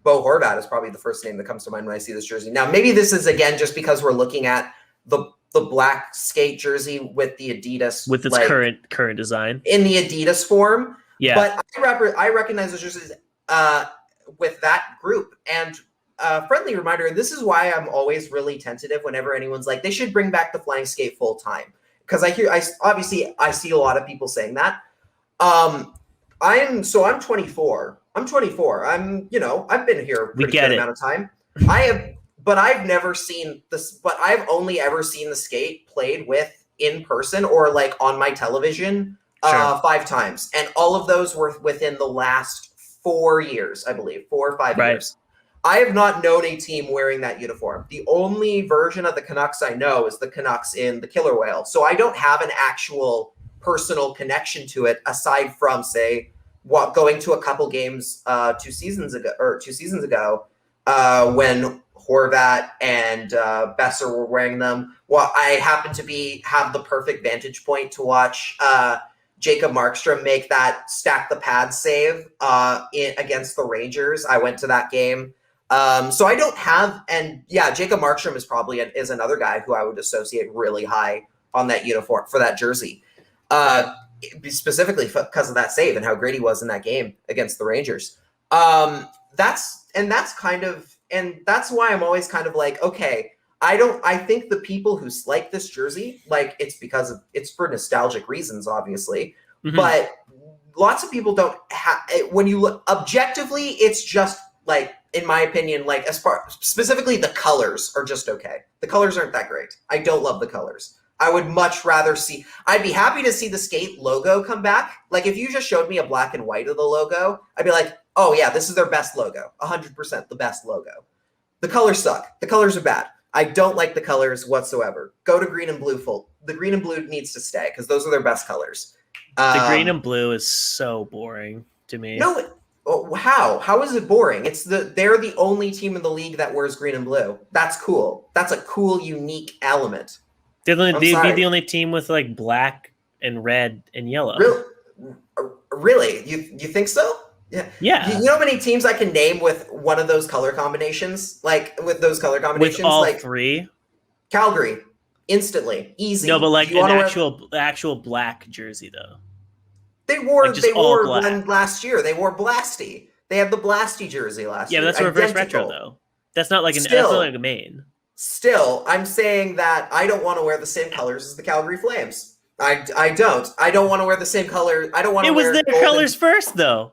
Horvat is probably the first name that comes to mind when I see this jersey. Now, maybe this is again just because we're looking at the black skate jersey with the Adidas with its current design in the Adidas form. Yeah, but I recognize those jerseys with that group. And friendly reminder, and this is why I'm always really tentative whenever anyone's like they should bring back the flying skate full time. Because I see a lot of people saying that. I'm 24. I'm 24. I've been here a pretty good amount of time. I've never seen this, but I've only ever seen the skate played with in person or like on my television Sure. 5 times, and all of those were within the last 4 years, I believe, 4 or 5 Right. years. I have not known a team wearing that uniform. The only version of the Canucks I know is the Canucks in the Killer Whale. So I don't have an actual personal connection to it aside from, say, going to a couple games 2 seasons ago when Horvat and Besser were wearing them. Well, I happened to have the perfect vantage point to watch Jacob Markstrom make that stack the pad save against the Rangers. I went to that game. So I don't have, and yeah, Jacob Markstrom is another guy who I would associate really high on that uniform for that jersey, specifically because of that save and how great he was in that game against the Rangers. That's why I'm always kind of like, okay, I think the people who like this jersey, like it's for nostalgic reasons, obviously, but lots of people don't when you look objectively, it's just like, in my opinion, like specifically the colors are just okay. The colors aren't that great. I don't love the colors. I would much rather I'd be happy to see the skate logo come back. Like if you just showed me a black and white of the logo, I'd be like, oh yeah, this is their best logo. 100% the best logo. The colors suck. The colors are bad. I don't like the colors whatsoever. Go to green and blue The green and blue needs to stay because those are their best colors. The green and blue is so boring to me. No, how is it boring? They're the only team in the league that wears green and blue. That's cool. That's a cool, unique element. They'd be the only team with like black and red and yellow. Really? You think so? Yeah. You know how many teams I can name with one of those color combinations? Like with those color combinations, with all like 3. Calgary, instantly, easy. No, but like an actual black jersey though. They wore one last year. They wore Blasty. They had the Blasty jersey last year. Yeah, that's a reverse retro though. That's not like a main. Still, I'm saying that I don't want to wear the same colors as the Calgary Flames. I don't. I don't want to wear the same color. I don't want to wear. It was their colors first though.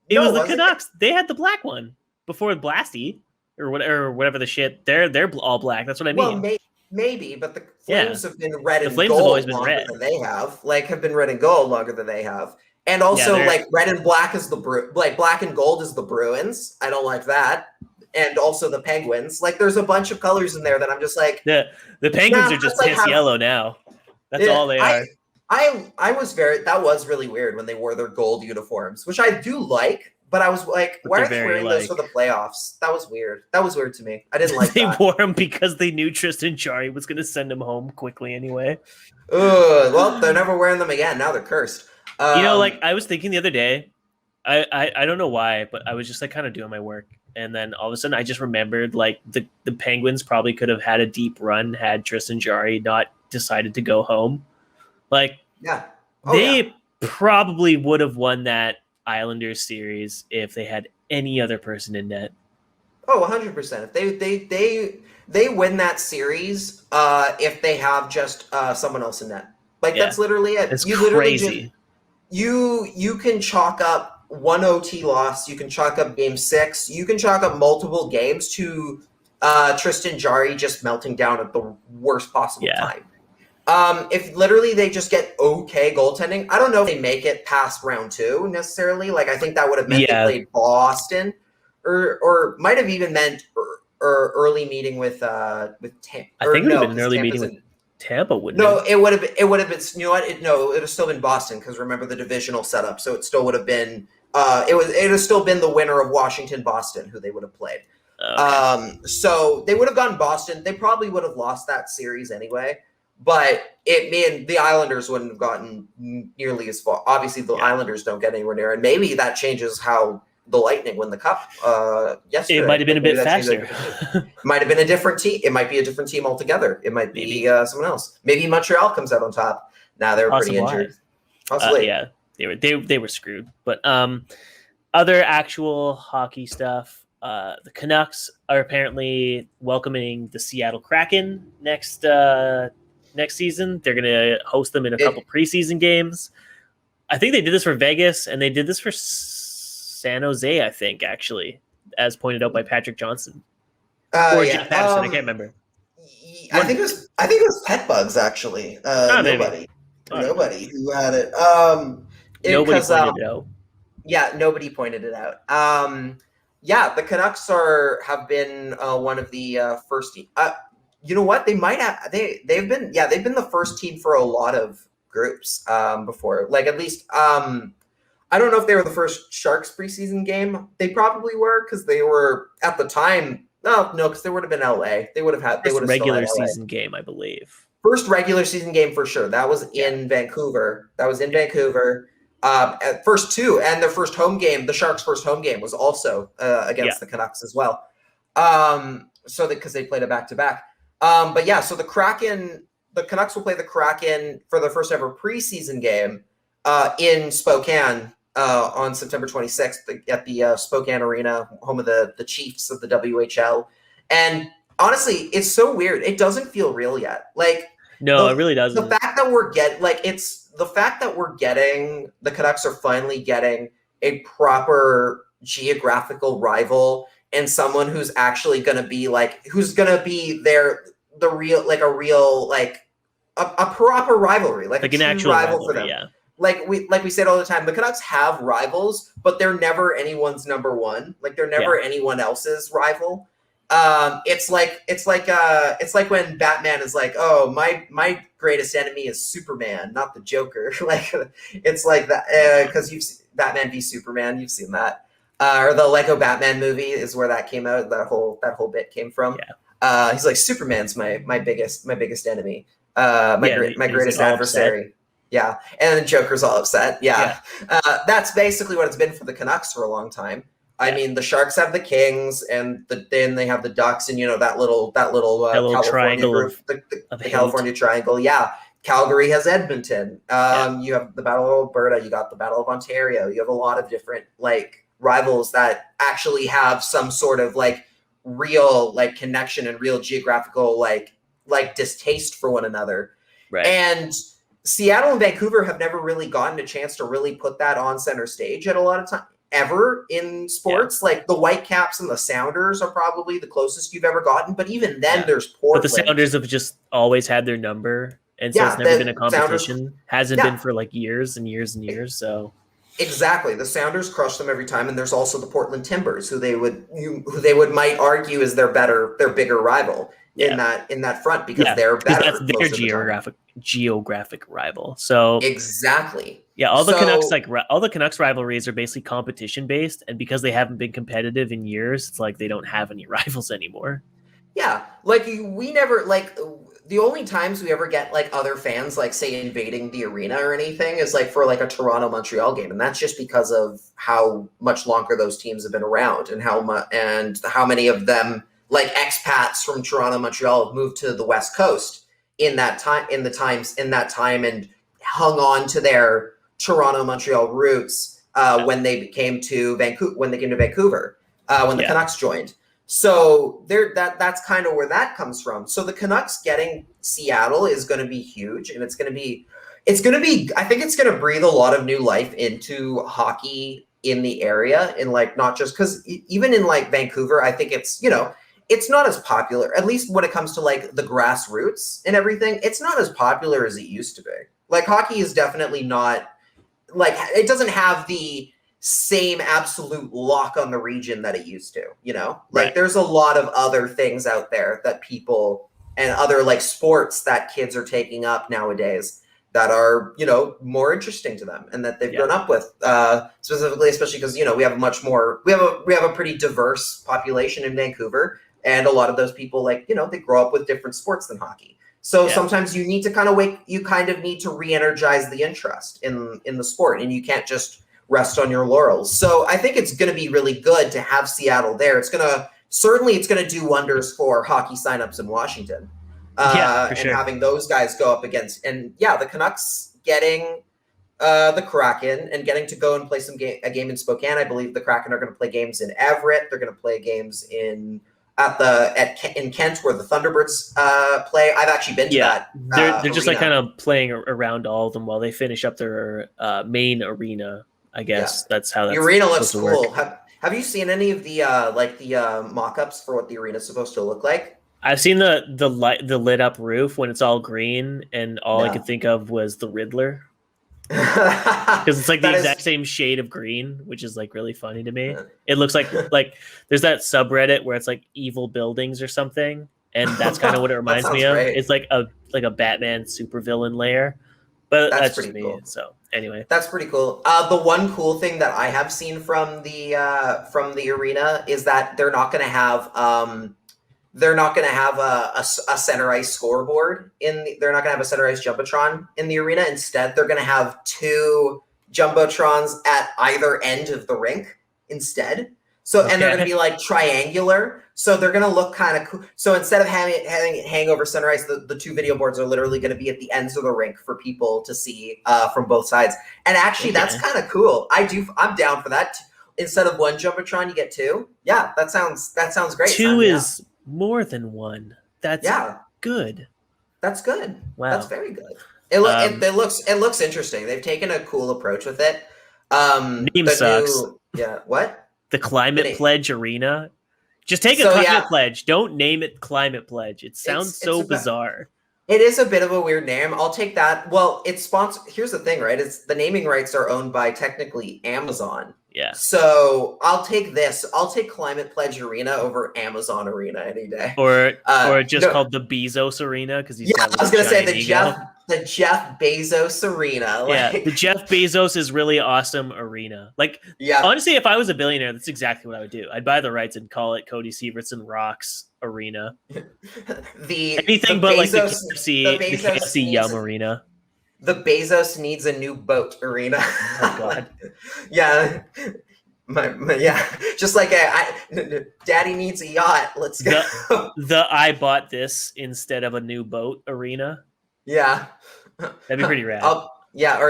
It was the Canucks. They had the black one before Blasty or whatever the shit. They're all black. That's what I mean. Well, maybe, but the Flames have been red and Flames gold have always been longer red. than they have. Like have been red and gold longer than they have. And also like red and black is black and gold is the Bruins. I don't like that. And also the Penguins. Like there's a bunch of colors in there that I'm just like the Penguins are just piss yellow now. That's all they are. That was really weird when they wore their gold uniforms, which I do like, but I was like, why are they wearing those for the playoffs? That was weird. That was weird to me. I didn't like that. They wore them because they knew Tristan Jarry was going to send them home quickly anyway. Well, they're never wearing them again. Now they're cursed. Like I was thinking the other day, I don't know why, but I was just like kind of doing my work. And then all of a sudden I just remembered like the Penguins probably could have had a deep run had Tristan Jarry not decided to go home. Like, they probably would have won that Islanders series if they had any other person in net. Oh, 100%. If they win that series, if they have just someone else in net. Like that's literally it. It's crazy. You can chalk up one OT loss. You can chalk up game 6. You can chalk up multiple games to Tristan Jarry just melting down at the worst possible time. If literally they just get okay goaltending, I don't know if they make it past round 2 necessarily. Like I think that would have meant they played Boston, or might have even meant early meeting with Tampa. I think it would have been an early meeting with Tampa, wouldn't it? No, it would have been. You know what? It would have still been Boston because remember the divisional setup. So it still would have been. It would have still been the winner of Washington Boston who they would have played. Okay. So they would have gone Boston. They probably would have lost that series anyway. But the Islanders wouldn't have gotten nearly as far. Obviously, the Islanders don't get anywhere near, and maybe that changes how the Lightning win the Cup yesterday. It might have been a bit faster. It might have been a different team. It might be a different team altogether. It might be someone else. Maybe Montreal comes out on top. Now they're pretty injured. Possibly. They were screwed. But other actual hockey stuff. The Canucks are apparently welcoming the Seattle Kraken next season. They're going to host them in a couple preseason games. I think they did this for Vegas, and they did this for San Jose, I think, actually, as pointed out by Patrick Johnson. Or Jeff Patterson, I can't remember. I think it was Pet Bugs, actually. Nobody. Nobody who had it. Nobody pointed it out. Yeah, nobody pointed it out. Yeah, the Canucks have been one of the first. You know what? They might have. They've been the first team for a lot of groups before. Like at least I don't know if they were the first Sharks preseason game. They probably were because they were at the time. No, because they would have been LA. They would have had. They would have regular season game, I believe. First regular season game for sure. That was in Vancouver. Vancouver. At first two, and their first home game, the Sharks' first home game was also against the Canucks as well. So because they played a back-to-back. But yeah, so the Canucks will play the Kraken for their first ever preseason game in Spokane on September 26th at the Spokane Arena, home of the Chiefs of the WHL. And honestly, it's so weird. It doesn't feel real yet. Like, no, it really doesn't. The fact that the Canucks are finally getting a proper geographical rival and someone who's actually going to be a proper rivalry, like an actual rival for them. Yeah. Like we said all the time, the Canucks have rivals, but they're never anyone's number one. Like they're never anyone else's rival. It's like when Batman is like, oh, my greatest enemy is Superman, not the Joker. Like it's like that because you've seen Batman v Superman, you've seen that, or the Lego Batman movie is where that came out. That whole bit came from. Yeah. He's like, Superman's my biggest enemy, my greatest adversary. Upset. Yeah, and then Joker's all upset. Yeah. That's basically what it's been for the Canucks for a long time. I mean, the Sharks have the Kings, and then they have the Ducks, and that little California triangle group, the California triangle. Yeah, Calgary has Edmonton. You have the Battle of Alberta. You got the Battle of Ontario. You have a lot of different rivals that actually have some sort of real connection and real geographical distaste for one another. Right. And Seattle and Vancouver have never really gotten a chance to really put that on center stage at a lot of time. Ever in sports, like the Whitecaps and the Sounders are probably the closest you've ever gotten, but even then there's Portland. But the Sounders have just always had their number, and so it's never been a competition. Hasn't been for years and years and years. So exactly, the Sounders crush them every time, and there's also the Portland Timbers, who they might argue is their bigger rival in that front because they're better. That's their geographic rival. So exactly. Yeah, all the Canucks rivalries are basically competition based, and because they haven't been competitive in years, it's like they don't have any rivals anymore. Yeah, we never the only times we ever get other fans say invading the arena or anything is for a Toronto Montreal game, and that's just because of how much longer those teams have been around and how many of them expats from Toronto Montreal have moved to the West Coast in that time and hung on to their Toronto Montreal roots when they came to Vancouver when the Canucks joined. So that's kind of where that comes from. So the Canucks getting Seattle is going to be huge, and it's going to be I think it's going to breathe a lot of new life into hockey in the area, and not just because even in Vancouver, I think it's it's not as popular, at least when it comes to the grassroots and everything. It's not as popular as it used to be. Hockey is definitely not it doesn't have the same absolute lock on the region that it used to, Right. There's a lot of other things out there that people and other sports that kids are taking up nowadays that are, more interesting to them and that they've grown up with, specifically, especially because, we have a pretty diverse population in Vancouver, and a lot of those people they grow up with different sports than hockey. So sometimes you need to you kind of need to re-energize the interest in the sport, and you can't just rest on your laurels. So I think it's going to be really good to have Seattle there. It's going to do wonders for hockey signups in Washington. For sure. And having those guys go up against, and the Canucks getting the Kraken and getting to go and play a game in Spokane. I believe the Kraken are going to play games in Everett. They're going to play games in Kent where the Thunderbirds play. I've actually been to that. They're just kind of playing around all of them while they finish up their main arena. I guess that's how the arena looks cool. Have you seen any of the mock-ups for what the arena's supposed to look like? I've seen the lit up roof when it's all green, and all I could think of was the Riddler. Because it's like the exact same shade of green, which is like really funny to me. It looks like there's that subreddit where it's like evil buildings or something, and that's kind of what it reminds me of. Great. It's like a Batman supervillain lair, but that's just me. Cool. So anyway, that's pretty cool. The one cool thing that I have seen from the arena is that they're not going to have a center ice scoreboard they're not going to have a center ice jumbotron in the arena. Instead, they're going to have 2 jumbotrons at either end of the rink instead. So, and they're going to be like triangular. So they're going to look kind of cool. So instead of having it hang over center ice, the 2 video boards are literally going to be at the ends of the rink for people to see from both sides. And actually, that's kind of cool. I'm down for that. Instead of 1 jumbotron, you get 2. Yeah, that sounds great. 2 is more than 1. That's good. That's good. Wow, that's very good. It looks interesting. They've taken a cool approach with it. Name sucks. What? The Climate Pledge Arena. Just take a Climate Pledge. Don't name it Climate Pledge. It sounds so bizarre. It is a bit of a weird name. I'll take that. Well, it's sponsored. Here's the thing, right? It's the naming rights are owned by technically Amazon. Yeah. So I'll take this. I'll take Climate Pledge Arena over Amazon Arena any day. Or just called the Bezos Arena because he's got I was gonna say the Jeff Bezos Arena. The Jeff Bezos is really awesome arena. Honestly, if I was a billionaire, that's exactly what I would do. I'd buy the rights and call it Cody Severson Rocks Arena. Anything but like the KFC Yum Arena. The Bezos needs a new boat arena. Oh God. Yeah. Just like Daddy needs a yacht. Let's go. The I bought this instead of a new boat arena. Yeah. That'd be pretty rad. Or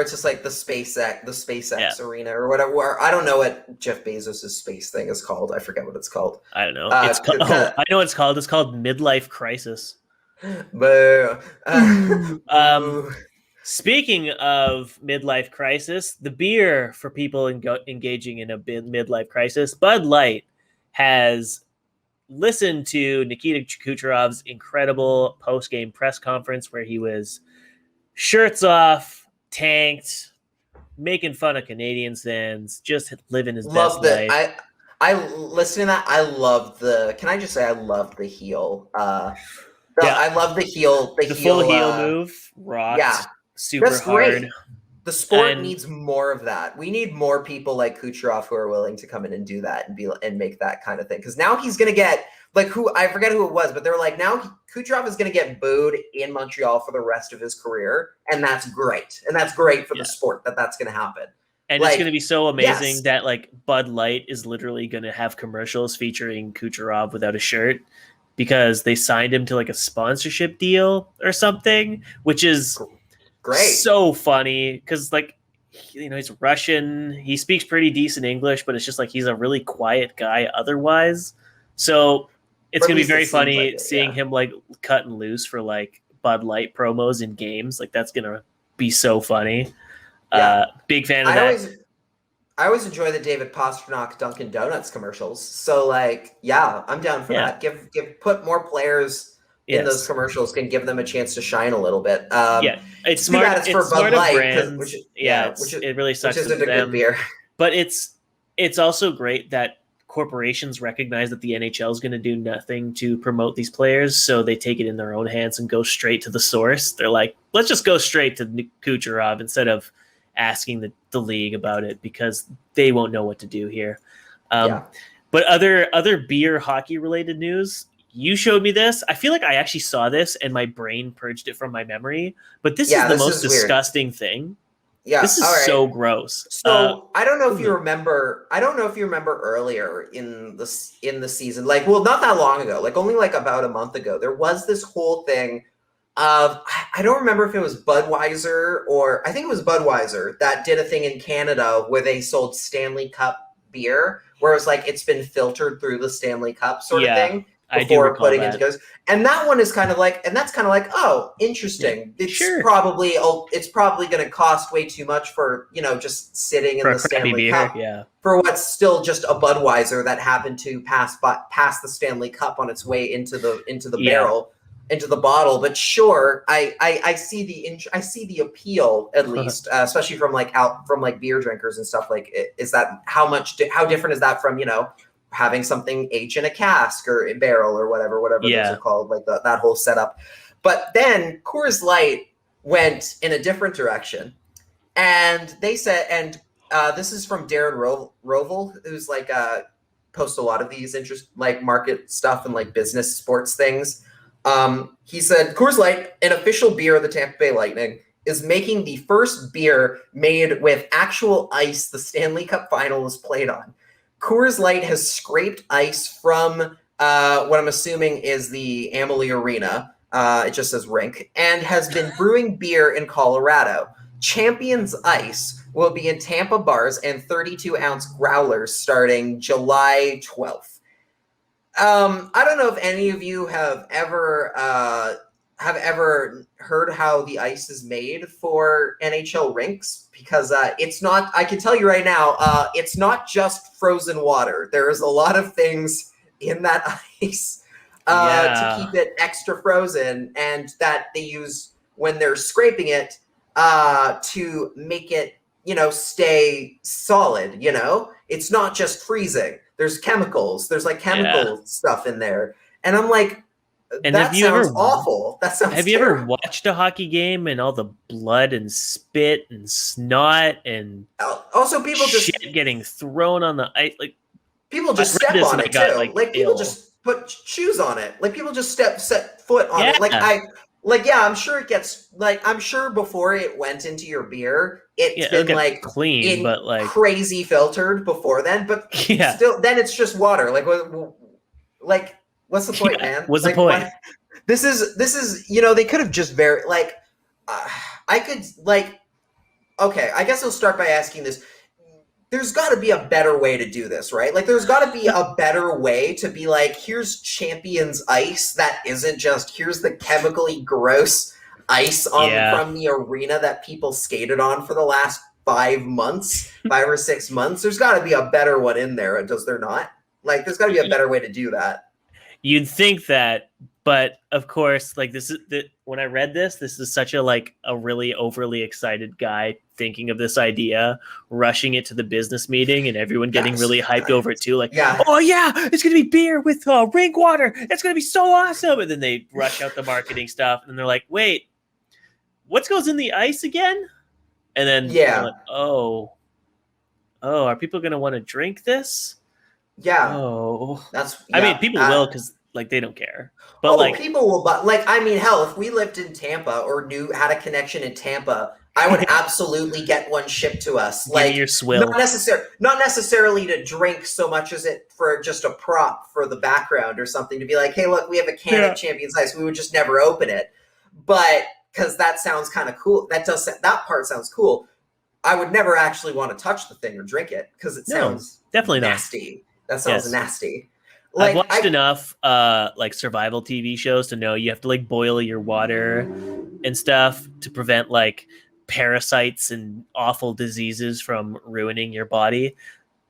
it's just like the SpaceX arena or whatever. Or I don't know what Jeff Bezos' space thing is called. I forget what it's called. I don't know. I know what it's called. It's called Midlife Crisis. Speaking of midlife crisis, the beer for people engaging in a midlife crisis, Bud Light has listened to Nikita Kucherov's incredible post-game press conference where he was shirts off, tanked, making fun of Canadians fans, just living his best life. I listening to that. I love the. Can I just say I love the heel? I love the heel. The full heel move. Rocked. Yeah. Super That's hard. Great. The sport needs more of that. We need more people like Kucherov who are willing to come in and do that and make that kind of thing. Because now he's going to get I forget who it was, but they were like, now Kucherov is going to get booed in Montreal for the rest of his career, and that's great. And that's great for the sport that's going to happen. And it's going to be so amazing that Bud Light is literally going to have commercials featuring Kucherov without a shirt because they signed him to a sponsorship deal or something, which is great. So funny because he's Russian. He speaks pretty decent English, but it's just he's a really quiet guy otherwise. So it's going to be very funny seeing him cutting loose for Bud Light promos in games. That's going to be so funny. Yeah. Big fan of that. I always enjoy the David Pastrnak Dunkin' Donuts commercials. So I'm down for that. Put more players in those commercials, can give them a chance to shine a little bit. It's smart. It's for Bud Light, it really sucks. Which isn't a good beer. But it's also great that corporations recognize that the NHL is going to do nothing to promote these players, so they take it in their own hands and go straight to the source. They're like, let's just go straight to Kucherov instead of asking the league about it because they won't know what to do here. But other beer hockey related news. You showed me this. I feel like I actually saw this and my brain purged it from my memory. But this is the most disgusting thing. Yeah, this is so gross. So I don't know if you remember. I don't know if you remember earlier in the season, not that long ago, only about a month ago. There was this whole thing of I don't remember if it was Budweiser or I think it was Budweiser that did a thing in Canada where they sold Stanley Cup beer, where it was it's been filtered through the Stanley Cup sort of thing. before putting into goes. And that one is kind of like, oh, interesting. Yeah, it's probably going to cost way too much for, just sitting in the Stanley Cup. Yeah. For what's still just a Budweiser that happened to pass the Stanley Cup on its way into the barrel, into the bottle. But sure, I see the appeal, at least, especially from beer drinkers and stuff. Like, is that how different is that from having something aged in a cask or a barrel or whatever those are called, like that whole setup. But then Coors Light went in a different direction, and they said, and this is from Darren Rovell, who's posts a lot of these market stuff and business sports things. He said Coors Light, an official beer of the Tampa Bay Lightning, is making the first beer made with actual ice the Stanley Cup final was played on. Coors Light has scraped ice from what I'm assuming is the Amalie Arena. It just says rink, and has been brewing beer in Colorado. Champions Ice will be in Tampa bars and 32-ounce growlers starting July 12th. I don't know if any of you have ever heard how the ice is made for NHL rinks, because it's not, I can tell you right now, it's not just frozen water. There is a lot of things in that ice to keep it extra frozen, and that they use when they're scraping it to make it, stay solid. It's not just freezing. There's chemicals. There's chemical stuff in there. And I'm like, and that sounds awful. That sounds Have you ever watched a hockey game and all the blood and spit and snot and also people shit getting thrown on the ice? People just step on it too. People just put shoes on it. People just set foot on it. I'm sure it gets I'm sure before it went into your beer, it's been clean, but crazy filtered before then. But still, then it's just water. What's the point, man? What's the point? This is they could have just okay, I guess I'll start by asking this. There's got to be a better way to do this, right? There's got to be a better way to be here's Champions Ice that isn't just here's the chemically gross ice from the arena that people skated on for the last 5 or 6 months. There's got to be a better one in there, does there not? There's got to be a better way to do that. You'd think that, but of course, when I read this is such a really overly excited guy thinking of this idea, rushing it to the business meeting, and everyone getting really hyped over it too. Oh yeah, it's gonna be beer with rink water. It's gonna be so awesome. And then they rush out the marketing stuff, and they're like, wait, what goes in the ice again? And then they're like, oh, are people gonna want to drink this? Yeah. Oh, I mean, people will, because they don't care. But people will. But hell, if we lived in Tampa or had a connection in Tampa, I would absolutely get one shipped to us. Give me your swill. Not necessarily to drink so much as it for just a prop for the background or something, to be like, hey, look, we have a can of Champions Ice. We would just never open it, but because that sounds kind of cool. That part sounds cool. I would never actually want to touch the thing or drink it because it sounds definitely nasty. That sounds nasty. I've watched enough survival TV shows to know you have to boil your water and stuff to prevent parasites and awful diseases from ruining your body.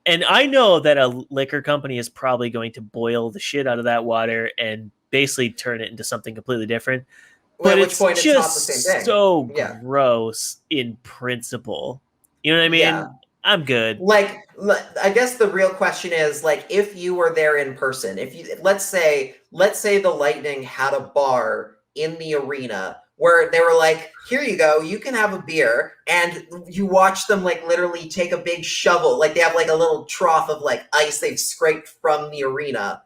And I know that a liquor company is probably going to boil the shit out of that water and basically turn it into something completely different. But it's not the same thing. So gross in principle. You know what I mean? Yeah. I'm good. I guess the real question is if you were there in person, if you let's say the Lightning had a bar in the arena where they were here you go, you can have a beer, and you watch them literally take a big shovel, they have a little trough of ice they've scraped from the arena,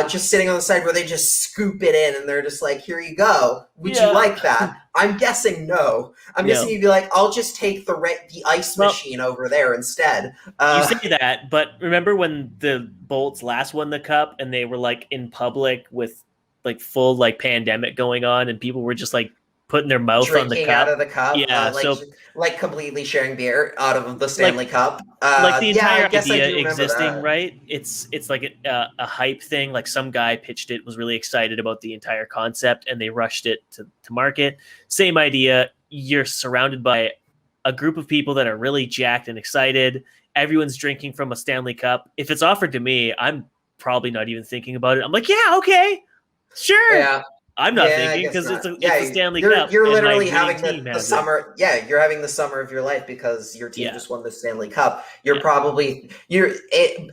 just sitting on the side where they just scoop it in, and they're just here you go. Would you like that? I'm guessing no. I'm guessing you'd be I'll just take the ice machine over there instead. You say that, but remember when the Bolts last won the cup and they were in public with full pandemic going on, and people were just putting their mouth on the drinking cup. out of the cup. Yeah, like completely sharing beer out of the Stanley Cup. Like the entire I guess I idea do remember existing, that. right? It's like a hype thing. Like some guy pitched it, was really excited about the entire concept, and they rushed it to market. Same idea. You're surrounded by a group of people that are really jacked and excited. Everyone's drinking from a Stanley Cup. If it's offered to me, I'm probably not even thinking about it. I'm like, yeah, okay, sure. Yeah. I'm not thinking because it's a Stanley Cup. You're and literally my having winning team the has summer. Yeah, you're having the summer of your life because your team Yeah. just won the Stanley Cup. You're probably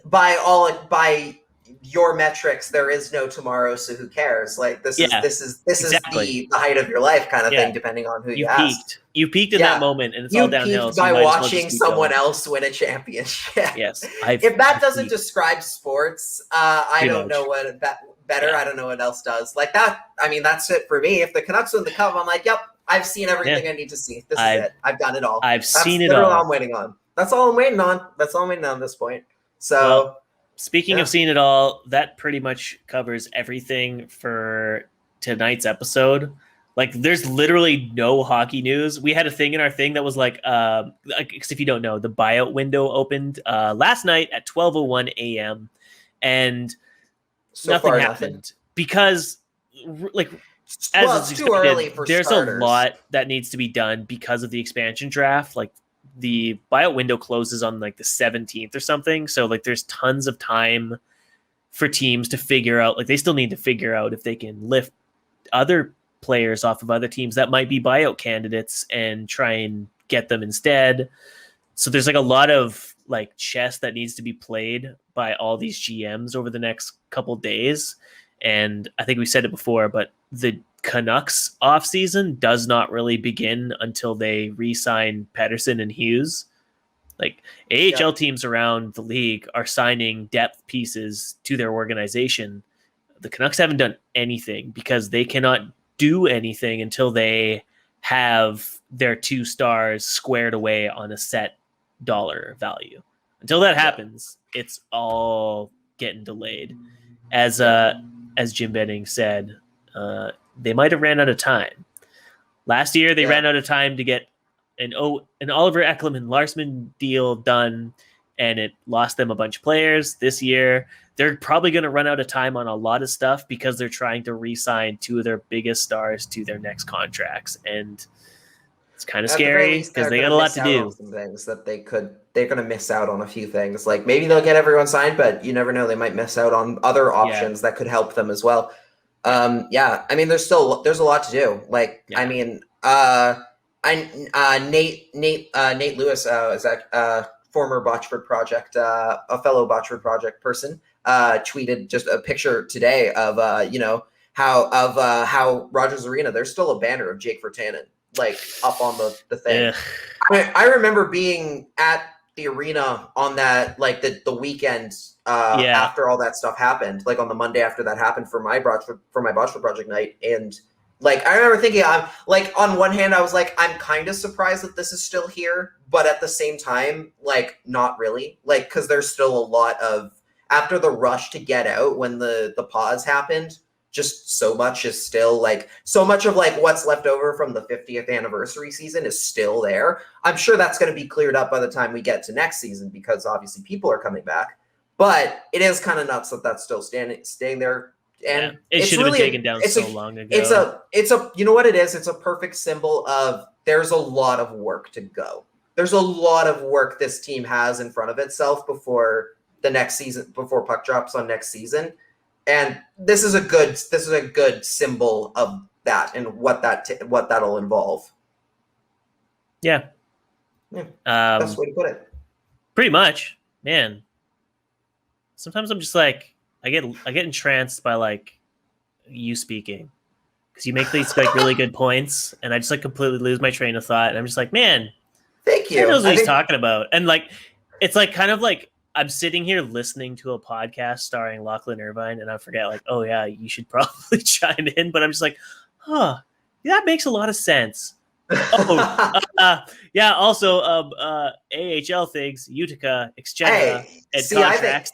by your metrics, there is no tomorrow, so who cares? Like this is exactly. the height of your life kind of thing, depending on who you ask. You peaked in that moment, and it's You all downhill. peaked So by you might as well watching just keep someone going. else win a championship. Yes, if that doesn't peaked. describe sports, I don't know what better. Yeah. I don't know what else does. Like that. I mean, that's it for me. If the Canucks win the cup, I'm like, yep, I've seen everything I need to see. This is it. I've done it all. I've seen it all. all. I'm waiting on. That's all I'm waiting on. That's all I'm waiting on at this point. So, well, speaking of seeing it all, that pretty much covers everything for tonight's episode. Like, there's literally no hockey news. We had a thing in our thing that was like, if you don't know, the buyout window opened last night at 12:01 a.m. and nothing happened because, like, as it's too early for there's starters. A lot that needs to be done because of the expansion draft. Like, the buyout window closes on like the 17th or something. So like there's tons of time for teams to figure out, like they still need to figure out if they can lift other players off of other teams that might be buyout candidates and try and get them instead. So there's like a lot of like chess that needs to be played by all these GMs over the next couple days. And I think we said it before, but the Canucks offseason does not really begin until they re-sign Pettersson and Hughes. Like AHL teams around the league are signing depth pieces to their organization. The Canucks haven't done anything because they cannot do anything until they have their 2 stars squared away on a set dollar value. Until that happens, it's all getting delayed. As Jim Benning said, they might have ran out of time. Last year, they ran out of time to get an Oliver Ekman and Larsman deal done, and it lost them a bunch of players. This year, they're probably going to run out of time on a lot of stuff because they're trying to re-sign 2 of their biggest stars to their next contracts, and it's kind of scary because they got a lot to do. Some things that they're going to miss out on a few things. Like maybe they'll get everyone signed, but you never know. They might miss out on other options that could help them as well. I mean, there's a lot to do. Like, I mean, Nate Lewis is a former Botchford Project, a fellow Botchford Project person, tweeted just a picture today of how Rogers Arena, there's still a banner of Jake Virtanen like up on the thing. Yeah. I remember being at the arena on that like the weekend after all that stuff happened, like on the Monday after that happened for my Botchford Project night, and like I remember thinking, I'm like on one hand I was like I'm kind of surprised that this is still here, but at the same time like not really, like because there's still a lot of after the rush to get out when the pause happened. Just so much is still like so much of like what's left over from the 50th anniversary season is still there. I'm sure that's going to be cleared up by the time we get to next season because obviously people are coming back. But it is kind of nuts that that's still staying there. And it should have been taken down so long ago. It's a you know what it is? It's a perfect symbol of there's a lot of work to go. There's a lot of work this team has in front of itself before the next season, before puck drops on next season. And this is a good symbol of that and what that'll involve. Yeah. Best way to put it. Pretty much, man. Sometimes I'm just like I get entranced by like you speaking because you make these like really good points, and I just like completely lose my train of thought, and I'm just like, man, thank you. He knows what he's talking about, and like it's like kind of like. I'm sitting here listening to a podcast starring Lachlan Irvine, and I forget, like, oh, yeah, you should probably chime in. But I'm just like, that makes a lot of sense. Yeah, also, AHL things, Utica, Exchange, and contracts.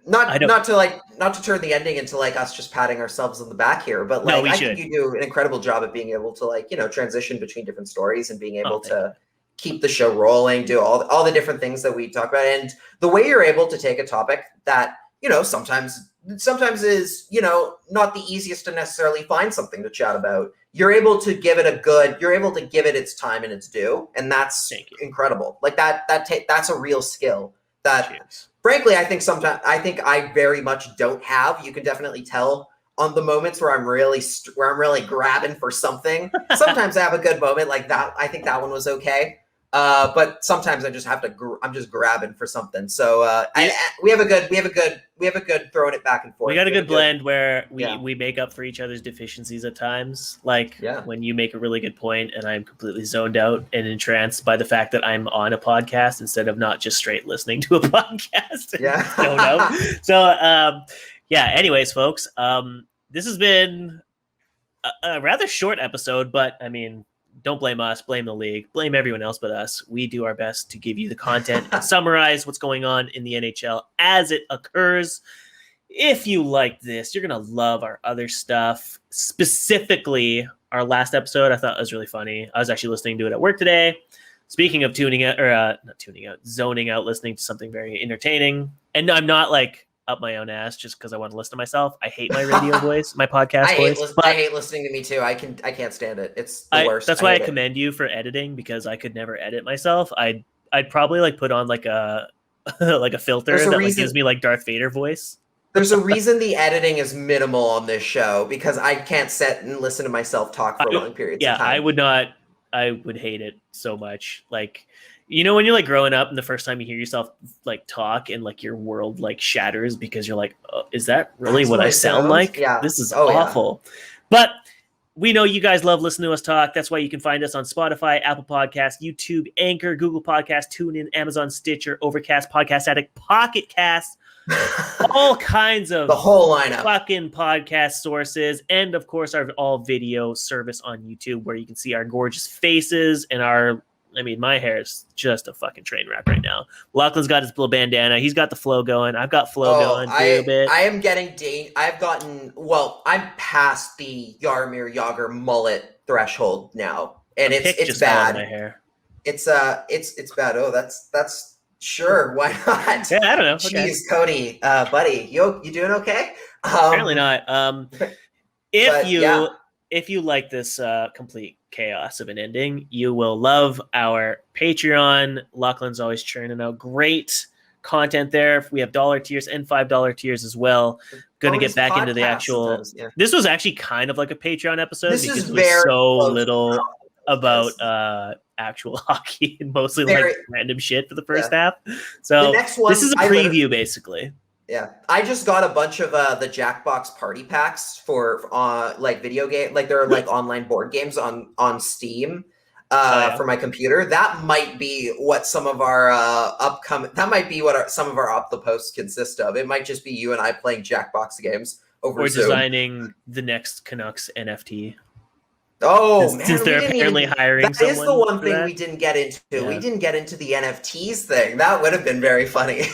not to turn the ending into like us just patting ourselves on the back here, but like I think you do an incredible job at being able to like, transition between different stories and being able to keep the show rolling, do all the different things that we talk about. And the way you're able to take a topic that, sometimes is, not the easiest to necessarily find something to chat about. You're able to give it its time and its due. And that's incredible. Like that's a real skill that frankly, I think I very much don't have. You can definitely tell on the moments where I'm really grabbing for something. Sometimes I have a good moment like that. I think that one was okay. But sometimes I just have to. I'm just grabbing for something. So we have a good throwing it back and forth. We got a good blend where we make up for each other's deficiencies at times. Like when you make a really good point, and I'm completely zoned out and entranced by the fact that I'm on a podcast instead of not just straight listening to a podcast. Zoned out. So Anyways, folks, this has been a rather short episode, but I mean. Don't blame us, blame the league, blame everyone else but us. We do our best to give you the content and summarize what's going on in the NHL as it occurs. If you like this, you're going to love our other stuff. Specifically, our last episode, I thought was really funny. I was actually listening to it at work today. Speaking of zoning out, listening to something very entertaining. And I'm not like up my own ass just because I want to listen to myself. I hate my radio voice, my podcast voice. I hate listening to me too. I can't stand it. It's the worst. That's why I commend you for editing, because I could never edit myself. I'd probably like put on like a like a filter that like gives me like Darth Vader voice. There's a reason the editing is minimal on this show, because I can't sit and listen to myself talk for long periods of time. I would hate it so much. Like, when you're like growing up and the first time you hear yourself like talk and like your world like shatters because you're like, oh, is that really what I sound like? Yeah. This is awful. Yeah. But we know you guys love listening to us talk. That's why you can find us on Spotify, Apple Podcasts, YouTube, Anchor, Google Podcasts, TuneIn, Amazon, Stitcher, Overcast, Podcast Addict, Pocket Cast, all kinds of the whole lineup, fucking podcast sources, and of course our all video service on YouTube where you can see our gorgeous faces and my hair is just a fucking train wreck right now. Lachlan's got his little bandana. He's got the flow going. I've got flow going a bit. I am getting I'm past the Jaromir Jagr mullet threshold now. And it's bad. My hair. It's bad. Oh, that's sure. Why not? Yeah, I don't know. Jeez, okay. Cody, buddy, you doing okay? Apparently not. If you like this complete chaos of an ending, you will love our Patreon. Lachlan's always churning out great content there. We have $1 tiers and $5 tiers as well. Going to get back into the actual. This was actually kind of like a Patreon episode because it was so little about actual hockey and mostly like random shit for the first half. So this is a preview basically. Yeah, I just got a bunch of the Jackbox party packs for like video game, like there are like online board games on Steam for my computer. That might be what some of our some of our up the posts consist of. It might just be you and I playing Jackbox games over Zoom. Or designing the next Canucks NFT. Oh, since they're apparently hiring someone. That is the one thing we didn't get into. Yeah. We didn't get into the NFTs thing. That would have been very funny.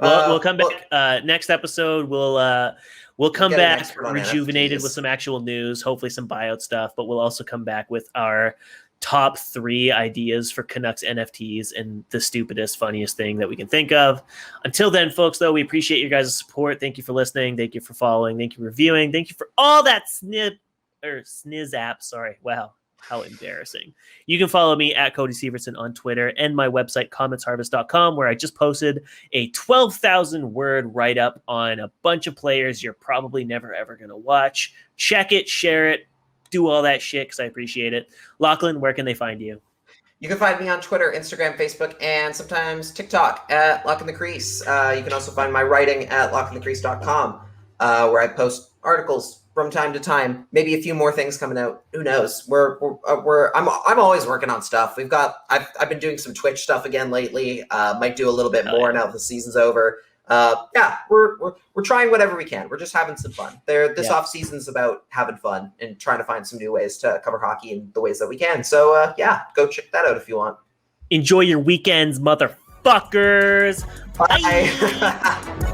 We'll come back next episode. We'll come back rejuvenated with some actual news, hopefully some buyout stuff, but we'll also come back with our top 3 ideas for Canucks NFTs and the stupidest, funniest thing that we can think of. Until then, folks, though, we appreciate your guys' support. Thank you for listening. Thank you for following. Thank you for reviewing. Thank you for all that sniz app. Sorry. Wow. How embarrassing. You can follow me at Cody Severson on Twitter and my website, commentsharvest.com, where I just posted a 12,000 word write-up on a bunch of players you're probably never, ever going to watch. Check it, share it, do all that shit because I appreciate it. Lachlan, where can they find you? You can find me on Twitter, Instagram, Facebook, and sometimes TikTok at Lock in the Crease. You can also find my writing at lockinthecrease.com, where I post articles from time to time, maybe a few more things coming out. Who knows? I'm always working on stuff. I've been doing some Twitch stuff again lately. Might do a little bit more now that the season's over. We're trying whatever we can. We're just having some fun. This off season's about having fun and trying to find some new ways to cover hockey in the ways that we can. So go check that out if you want. Enjoy your weekends, motherfuckers. Bye.